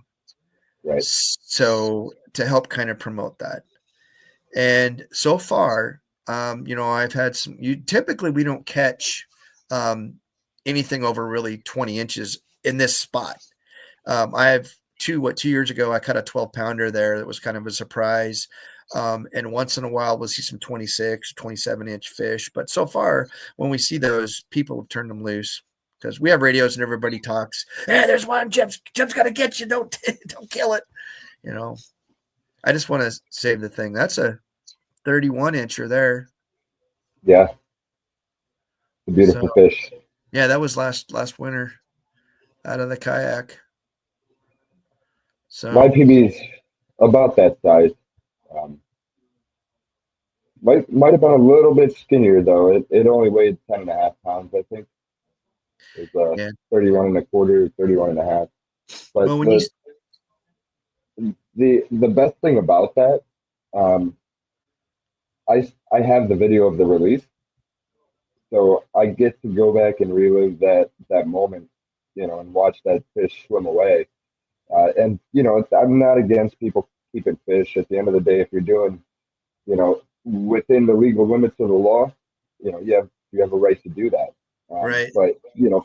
Right. So to help kind of promote that. And so far, I've had typically we don't catch anything over really 20 inches in this spot. I have 2 years ago, I caught a 12-pounder there. That was kind of a surprise. And once in a while we'll see some 26, 27-inch fish. But so far, when we see those, people have turned them loose because we have radios and everybody talks. Hey, there's one. Jim's got to get you. Don't kill it. I just want to save the thing. That's a 31-incher there. Yeah. A So beautiful fish. yeah, that was last winter out of the kayak. My So PB is about that size. Um, might have been a little bit skinnier though. It only weighed 10.5 pounds, I think. It was yeah. 31 and a quarter, 31 and a half. But Well, when you the best thing about that, um, I have the video of the release, so I get to go back and relive that moment, and watch that fish swim away. And I'm not against people keeping fish. At the end of the day, if you're doing, within the legal limits of the law, you have a right to do that. right. But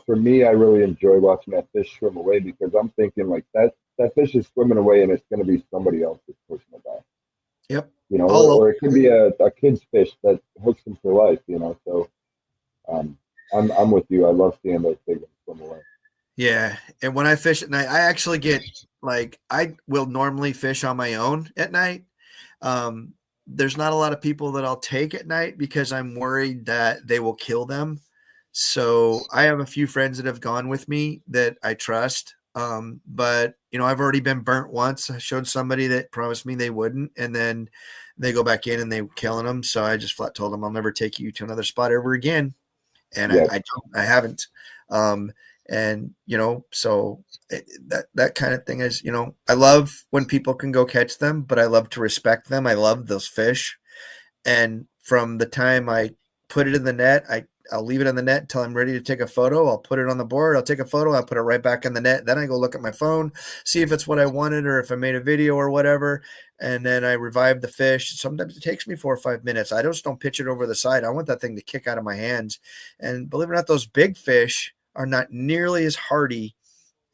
for me, I really enjoy watching that fish swim away because I'm thinking like that fish is swimming away and it's going to be somebody else that's pushing it back. Yep. Or it could be a kid's fish that hooks them for life. So I'm with you. I love seeing those big ones swim away. Yeah. And when I fish at night, I actually get I will normally fish on my own at night. There's not a lot of people that I'll take at night because I'm worried that they will kill them. So I have a few friends that have gone with me that I trust. But I've already been burnt once. I showed somebody that promised me they wouldn't, and then they go back in and they killing them. So I just flat told them I'll never take you to another spot ever again. And Yeah. I haven't. And so that kind of thing is, I love when people can go catch them, but I love to respect them. I love those fish. And from the time I put it in the net, I'll leave it in the net until I'm ready to take a photo. I'll put it on the board. I'll take a photo. I'll put it right back in the net. Then I go look at my phone, see if it's what I wanted or if I made a video or whatever. And then I revive the fish. Sometimes it takes me 4 or 5 minutes. I just don't pitch it over the side. I want that thing to kick out of my hands. And believe it or not, those big fish are not nearly as hardy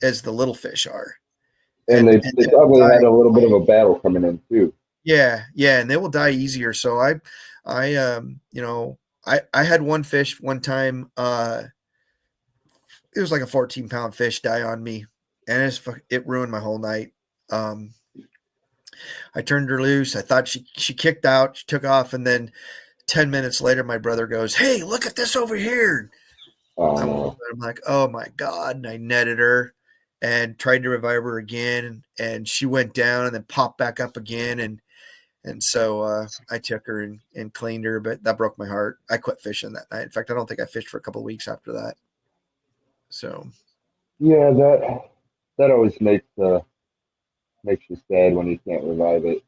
as the little fish are. And And they probably had a little bit of a battle coming in too. yeah, and they will die easier. So I had one fish one time. It was like a 14-pound fish die on me, and it ruined my whole night. I turned her loose. I thought she kicked out. She took off, and then 10 minutes later, my brother goes, "Hey, look at this over here." Oh I'm no. like, "Oh my God." And I netted her and tried to revive her again. And she went down and then popped back up again. And so I took her and cleaned her, but that broke my heart. I quit fishing that night. In fact, I don't think I fished for a couple of weeks after that. So Yeah, that always makes you sad when you can't revive it.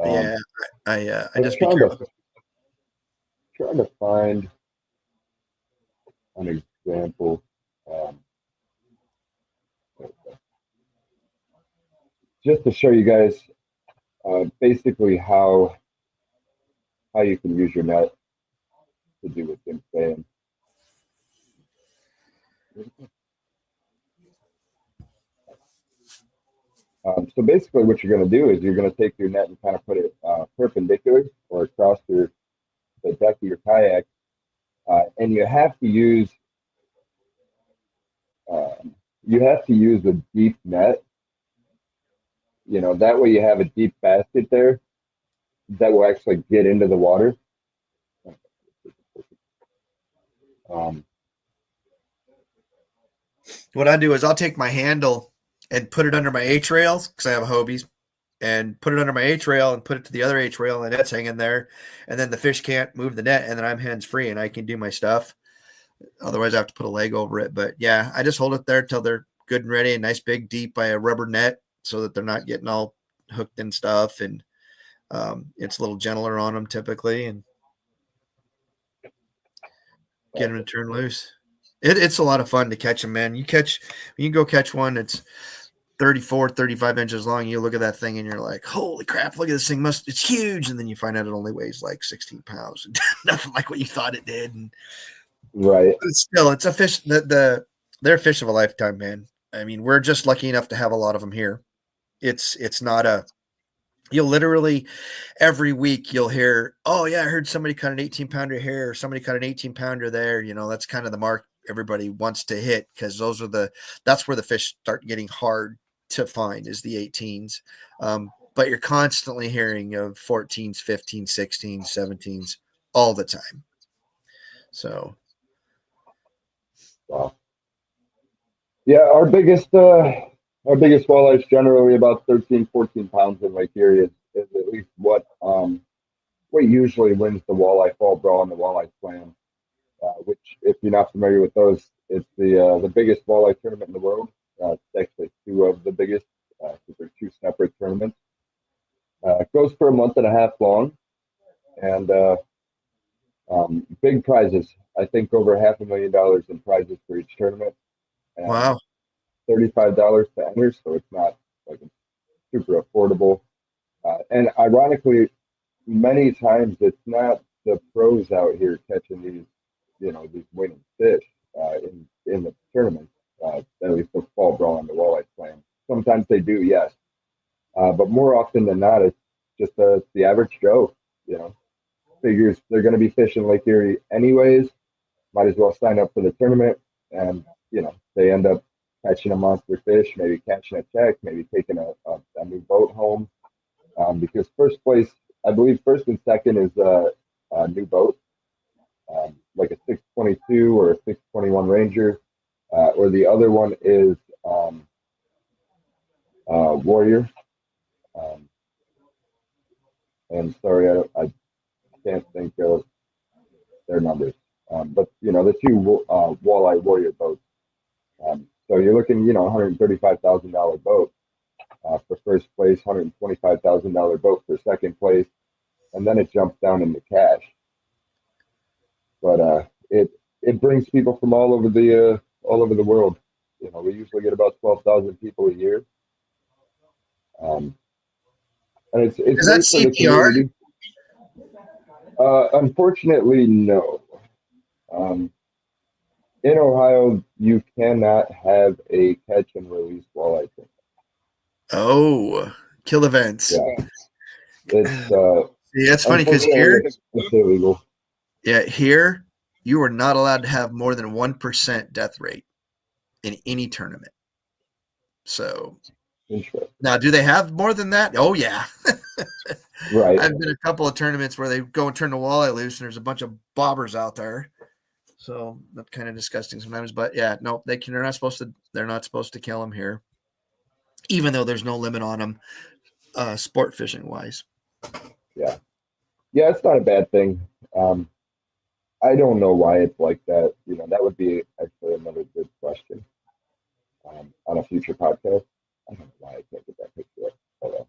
yeah, I I'm just be careful. trying to find an example. Um, just to show you guys basically how you can use your net to do what Tim's saying. So basically, what you're going to do is you're going to take your net and kind of put it perpendicular or across the deck of your kayak, and you have to use a deep net. That way you have a deep basket there that will actually get into the water. Um, What I do is I'll take my handle and put it under my H rails because I have Hobies, and put it under my H rail and put it to the other H rail, and the net's hanging there, and then the fish can't move the net, and then I'm hands free and I can do my stuff. Otherwise, I have to put a leg over it. But yeah, I just hold it there till they're good and ready, and nice big deep by a rubber net so that they're not getting all hooked and stuff, and it's a little gentler on them typically, and get them to turn loose. It's a lot of fun to catch them, man. You go catch one that's 34, 35 inches long. You look at that thing and you're like, holy crap, look at this thing. It's huge. And then you find out it only weighs like 16 pounds. Nothing like what you thought it did. And right. it's a fish they're a fish of a lifetime, man. I mean, we're just lucky enough to have a lot of them here. It's not you'll literally every week you'll hear, oh yeah, I heard somebody cut an 18-pounder here, or somebody cut an 18-pounder there. That's kind of the mark everybody wants to hit, because that's where the fish start getting hard to find, is the 18s. But you're constantly hearing of 14s, 15s, 16s, 17s all the time. So Wow. Yeah, our biggest walleye is generally about 13, 14 pounds in Lake Erie. Is at least what usually wins the walleye fall brawl and the walleye slam. Which, if you're not familiar with those, it's the biggest walleye tournament in the world. It's actually two of the biggest, because they're two separate tournaments. It goes for a month and a half long, and big prizes. I think over $500,000 in prizes for each tournament, and wow. $35 to enter. So it's not like super affordable. And ironically, many times it's not the pros out here catching these winning fish in the tournament. At least the fall brawl and the walleye slam. Sometimes they do, yes, but more often than not, it's just the average Joe. Figures they're going to be fishing Lake Erie anyways. Might as well sign up for the tournament, and they end up catching a monster fish, maybe catching a check, maybe taking a new boat home. Because first place, I believe, first and second is a new boat, like a 622 or a 621 Ranger, or the other one is Warrior. And sorry, I can't think of their numbers, but the two Walleye Warrior boats. So you're looking, $135,000 boat for first place, $125,000 boat for second place, and then it jumps down into cash. But it brings people from all over the world. We usually get about 12,000 people a year, and it's Is that great for the CPR? community. Unfortunately, no. In Ohio, you cannot have a catch and release walleye tournament. Oh, kill events. Yeah, it's Yeah, it's funny because unfortunately it's illegal. Yeah, here you are not allowed to have more than 1% death rate in any tournament. So Interesting. Now, do they have more than that? Oh yeah. Right. I've been a couple of tournaments where they go and turn the walleye loose, and there's a bunch of bobbers out there. So that's kind of disgusting sometimes. But yeah, no, they're not supposed to. They're not supposed to kill them here, even though there's no limit on them, sport fishing wise. Yeah. Yeah, it's not a bad thing. I don't know why it's like that. That would be actually another good question on a future podcast. I don't know why I can't get that picture up.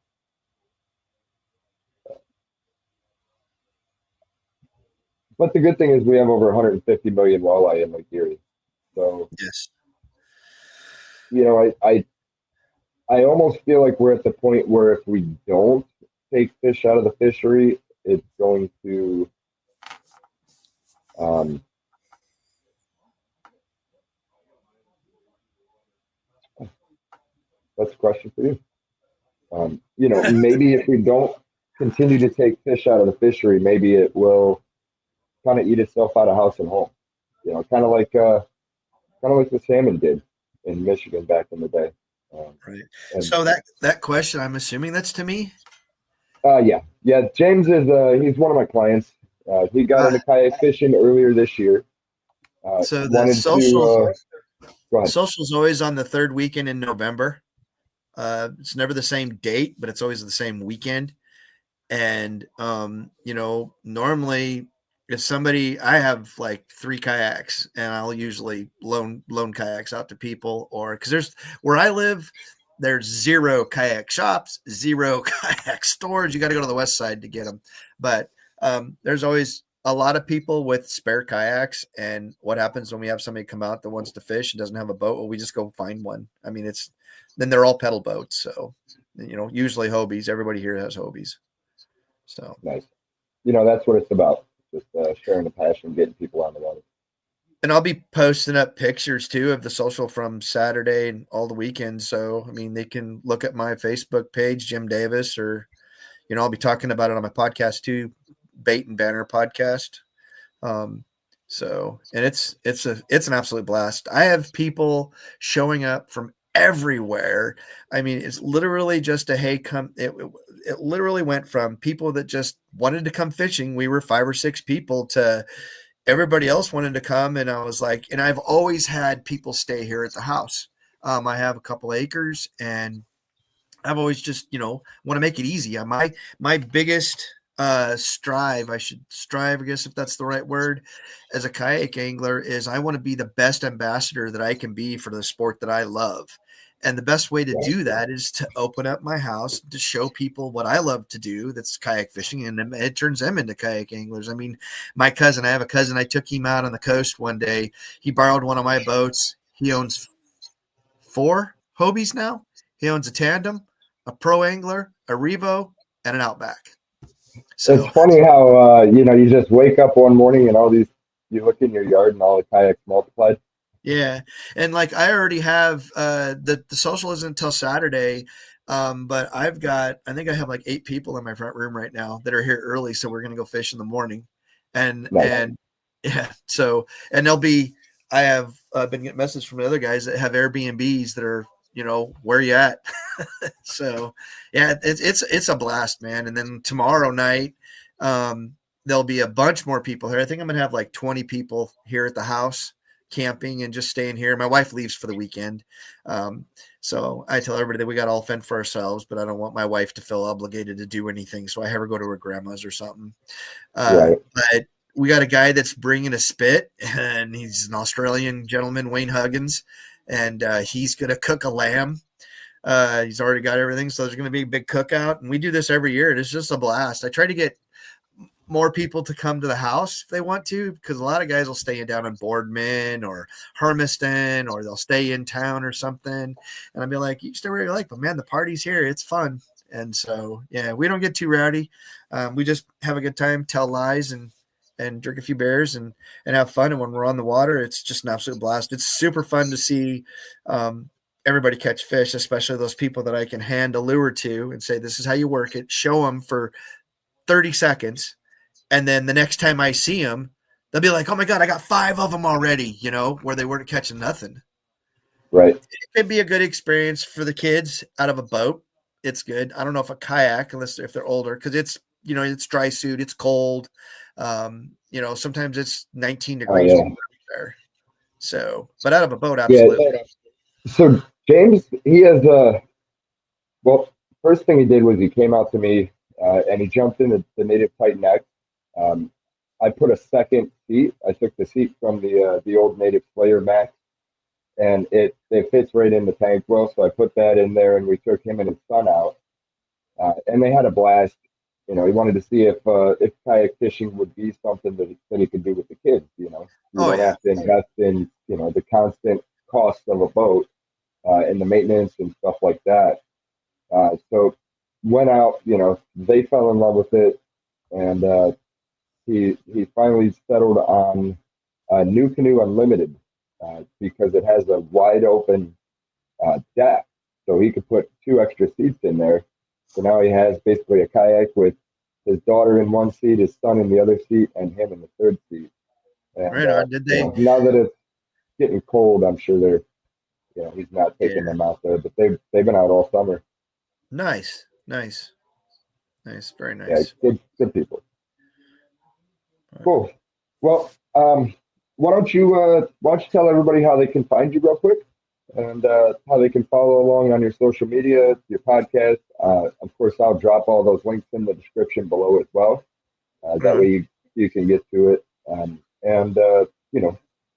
But the good thing is we have over 150 million walleye in Lake Erie. So, Yes. I almost feel like we're at the point where if we don't take fish out of the fishery, it's going to um, that's a question for you. Maybe if we don't continue to take fish out of the fishery, maybe it will kind of eat itself out of house and home. Kind of like the salmon did in Michigan back in the day. Right. And So that question, I'm assuming that's to me. yeah. James is he's one of my clients. He got into kayak fishing earlier this year. So the Wanted to go ahead. social's always on the third weekend in November. It's never the same date, but it's always the same weekend. And normally if I have like 3 kayaks, and I'll usually loan kayaks out to people, or because where I live, there's 0 kayak shops, 0 kayak stores. You got to go to the west side to get them. But there's always a lot of people with spare kayaks. And what happens when we have somebody come out that wants to fish and doesn't have a boat? Well, we just go find one. I mean, then they're all pedal boats. So, usually Hobies. Everybody here has Hobies. So nice. That's what it's about. Just sharing the passion, getting people on the water. And I'll be posting up pictures too of the social from Saturday and all the weekends. So, I mean, they can look at my Facebook page, Jim Davis, or, I'll be talking about it on my podcast too, Bait and Banner podcast. And it's an absolute blast. I have people showing up from everywhere. I mean, it's literally just it literally went from people that just wanted to come fishing. We were 5 or 6 people to everybody else wanted to come. And I was like, and I've always had people stay here at the house. I have a couple acres, and I've always just, want to make it easy. My biggest strive, I guess, if that's the right word, as a kayak angler, is I want to be the best ambassador that I can be for the sport that I love. And the best way to do that is to open up my house to show people what I love to do. That's kayak fishing, and it turns them into kayak anglers. I mean, I have a cousin. I took him out on the coast one day. He borrowed one of my boats. He owns 4 Hobies now. He owns a tandem, a pro angler, a Revo, and an Outback. So it's funny how you just wake up one morning and you look in your yard and all the kayaks multiplied. Yeah. And like I already have the social isn't until Saturday. But I think I have like 8 people in my front room right now that are here early. So we're gonna go fish in the morning. And yeah, so and I have been getting messages from the other guys that have Airbnbs that are, where you at? So yeah, it's a blast, man. And then tomorrow night, there'll be a bunch more people here. I think I'm gonna have like 20 people here at the house camping and just staying here. My wife leaves for the weekend. So I tell everybody that we got all fend for ourselves, but I don't want my wife to feel obligated to do anything. So I have her go to her grandma's or something. Right. But we got a guy that's bringing a spit, and he's an Australian gentleman, Wayne Huggins, and he's going to cook a lamb. He's already got everything. So there's going to be a big cookout, and we do this every year. It's just a blast. I try to get more people to come to the house if they want to, because a lot of guys will stay down in Boardman or Hermiston, or they'll stay in town or something. And I'll be like, you can stay where you like, but man, the party's here. It's fun. And so, yeah, we don't get too rowdy. We just have a good time, tell lies, and drink a few beers and have fun. And when we're on the water, it's just an absolute blast. It's super fun to see everybody catch fish, especially those people that I can hand a lure to and say, this is how you work it, show them for 30 seconds. And then the next time I see them, they'll be like, oh my God, I got 5 of them already, where they weren't catching nothing. Right. It could be a good experience for the kids out of a boat. It's good. I don't know if a kayak, unless if they're older, because it's it's dry suit, it's cold. Sometimes it's 19 Oh degrees yeah. there. So, but out of a boat, Yeah. absolutely. So James, he has well, first thing he did was he came out to me and he jumped in the Native Titan X. Um, I put a second seat. I took the seat from the old Native Slayer Max, and it fits right in the tank well. So I put that in there, and we took him and his son out, and they had a blast. He wanted to see if kayak fishing would be something that he could do with the kids. You Oh don't yeah, have to invest in the constant cost of a boat and the maintenance and stuff like that. So went out, they fell in love with it, and he finally settled on New Canoe Unlimited because it has a wide open deck, so he could put two extra seats in there. So now he has basically a kayak with his daughter in one seat, his son in the other seat, and him in the third seat. And right on. Did they? now that it's getting cold, I'm sure he's not taking Yeah, them out there, but they've been out all summer. nice, nice, nice, very Yeah, nice. good people. Cool. Well, why don't you tell everybody how they can find you real quick, and how they can follow along on your social media, your podcast. Of course, I'll drop all those links in the description below as well. That way you can get to it, and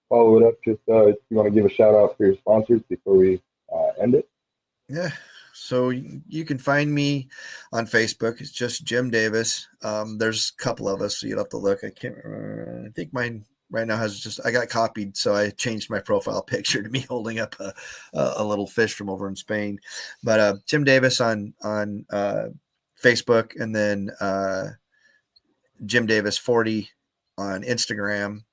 follow it up. Just if you want to give a shout out for your sponsors before we end it. Yeah. So you can find me on Facebook. It's just Jim Davis. There's a couple of us, so you'll have to look. I can't remember. I think mine right now I got copied, so I changed my profile picture to me holding up a little fish from over in Spain. But Jim Davis on Facebook, and then Jim Davis 40 on Instagram.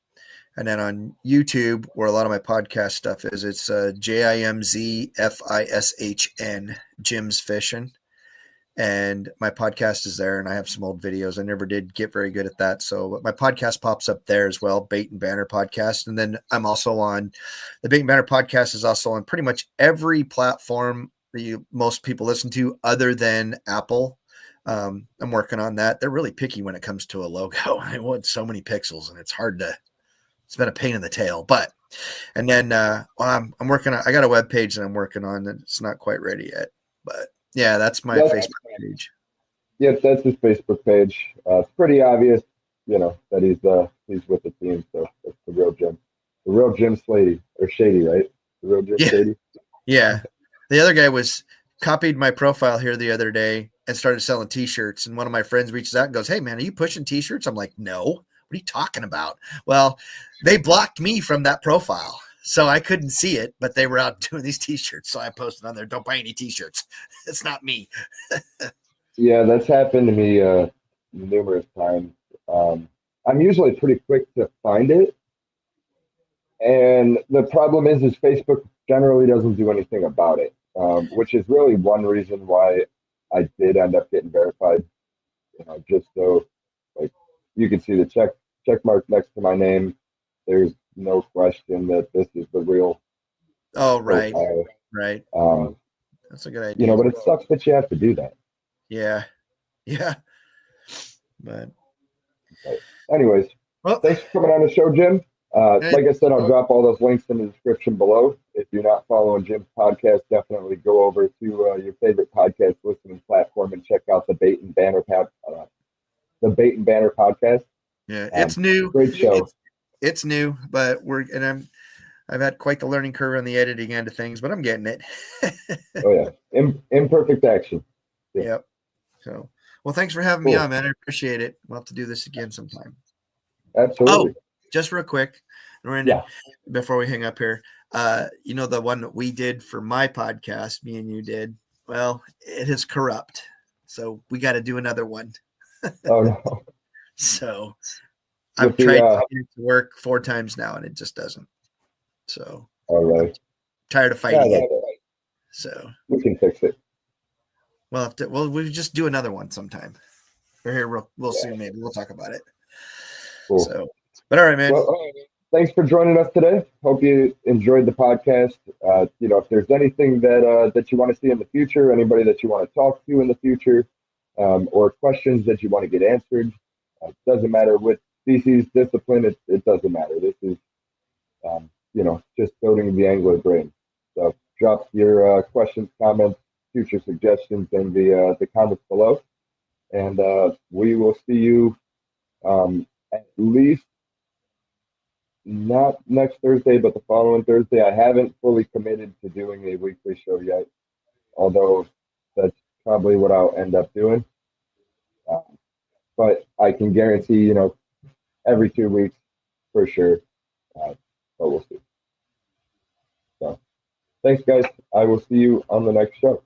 And then on YouTube, where a lot of my podcast stuff is, it's JIMZFISHN, Jim's Fishing. And my podcast is there, and I have some old videos. I never did get very good at that. So my podcast pops up there as well, Bait and Banner Podcast. And then I'm also on the Bait and Banner Podcast is also on pretty much every platform that most people listen to other than Apple. I'm working on that. They're really picky when it comes to a logo. I want so many pixels, and it's been a pain in the tail, and then I'm working on, I got a web page that I'm working on and it's not quite ready yet, but yeah, that's my Facebook page. Yep, that's his Facebook page. It's pretty obvious, that he's with the team. So that's the real Jim Slady or Shady, right? The real Jim Shady. Yeah. The other guy copied my profile here the other day and started selling T-shirts. And one of my friends reaches out and goes, "Hey man, are you pushing T-shirts?" I'm like, "No. What are you talking about?" Well, they blocked me from that profile, so I couldn't see it, but they were out doing these T-shirts. So I posted on there, "Don't buy any T-shirts. It's not me." Yeah, that's happened to me numerous times. I'm usually pretty quick to find it, and the problem is Facebook generally doesn't do anything about it, which is really one reason why I did end up getting verified. Just so like you can see the check mark next to my name. There's no question that this is the real Oh, right. profile. Right. Um, That's a good idea. but it sucks that you have to do that. Yeah. Yeah. But anyways, thanks for coming on the show, Jim. Like I said, I'll drop all those links in the description below. If you're not following Jim's podcast, definitely go over to your favorite podcast listening platform and check out the Bait and Banner podcast. Yeah, it's new. Great show. It's new, but I've had quite the learning curve on the editing end of things, but I'm getting it. Oh yeah, imperfect action. Yeah. Yep. So, well, thanks for having me on, man. I appreciate it. We'll have to do this again sometime. Absolutely. Oh, just real quick, before we hang up here, the one that we did for my podcast, me and you did. Well, it is corrupt, so we got to do another one. Oh no. So I've tried to get it to work 4 times now, and it just doesn't. So all right. I'm tired of fighting it. So we can fix it. We'll just do another one sometime. We're here real soon, maybe we'll talk about it. Cool. So, but all right, man. Well, thanks for joining us today. Hope you enjoyed the podcast. If there's anything that you want to see in the future, anybody that you want to talk to in the future, or questions that you want to get answered, doesn't matter what species, discipline, it doesn't matter. This is, just building the angler brain. So drop your questions, comments, future suggestions in the comments below. And we will see you at least not next Thursday, but the following Thursday. I haven't fully committed to doing a weekly show yet, although that's probably what I'll end up doing. But I can guarantee, every 2 weeks for sure. But we'll see. So thanks, guys. I will see you on the next show.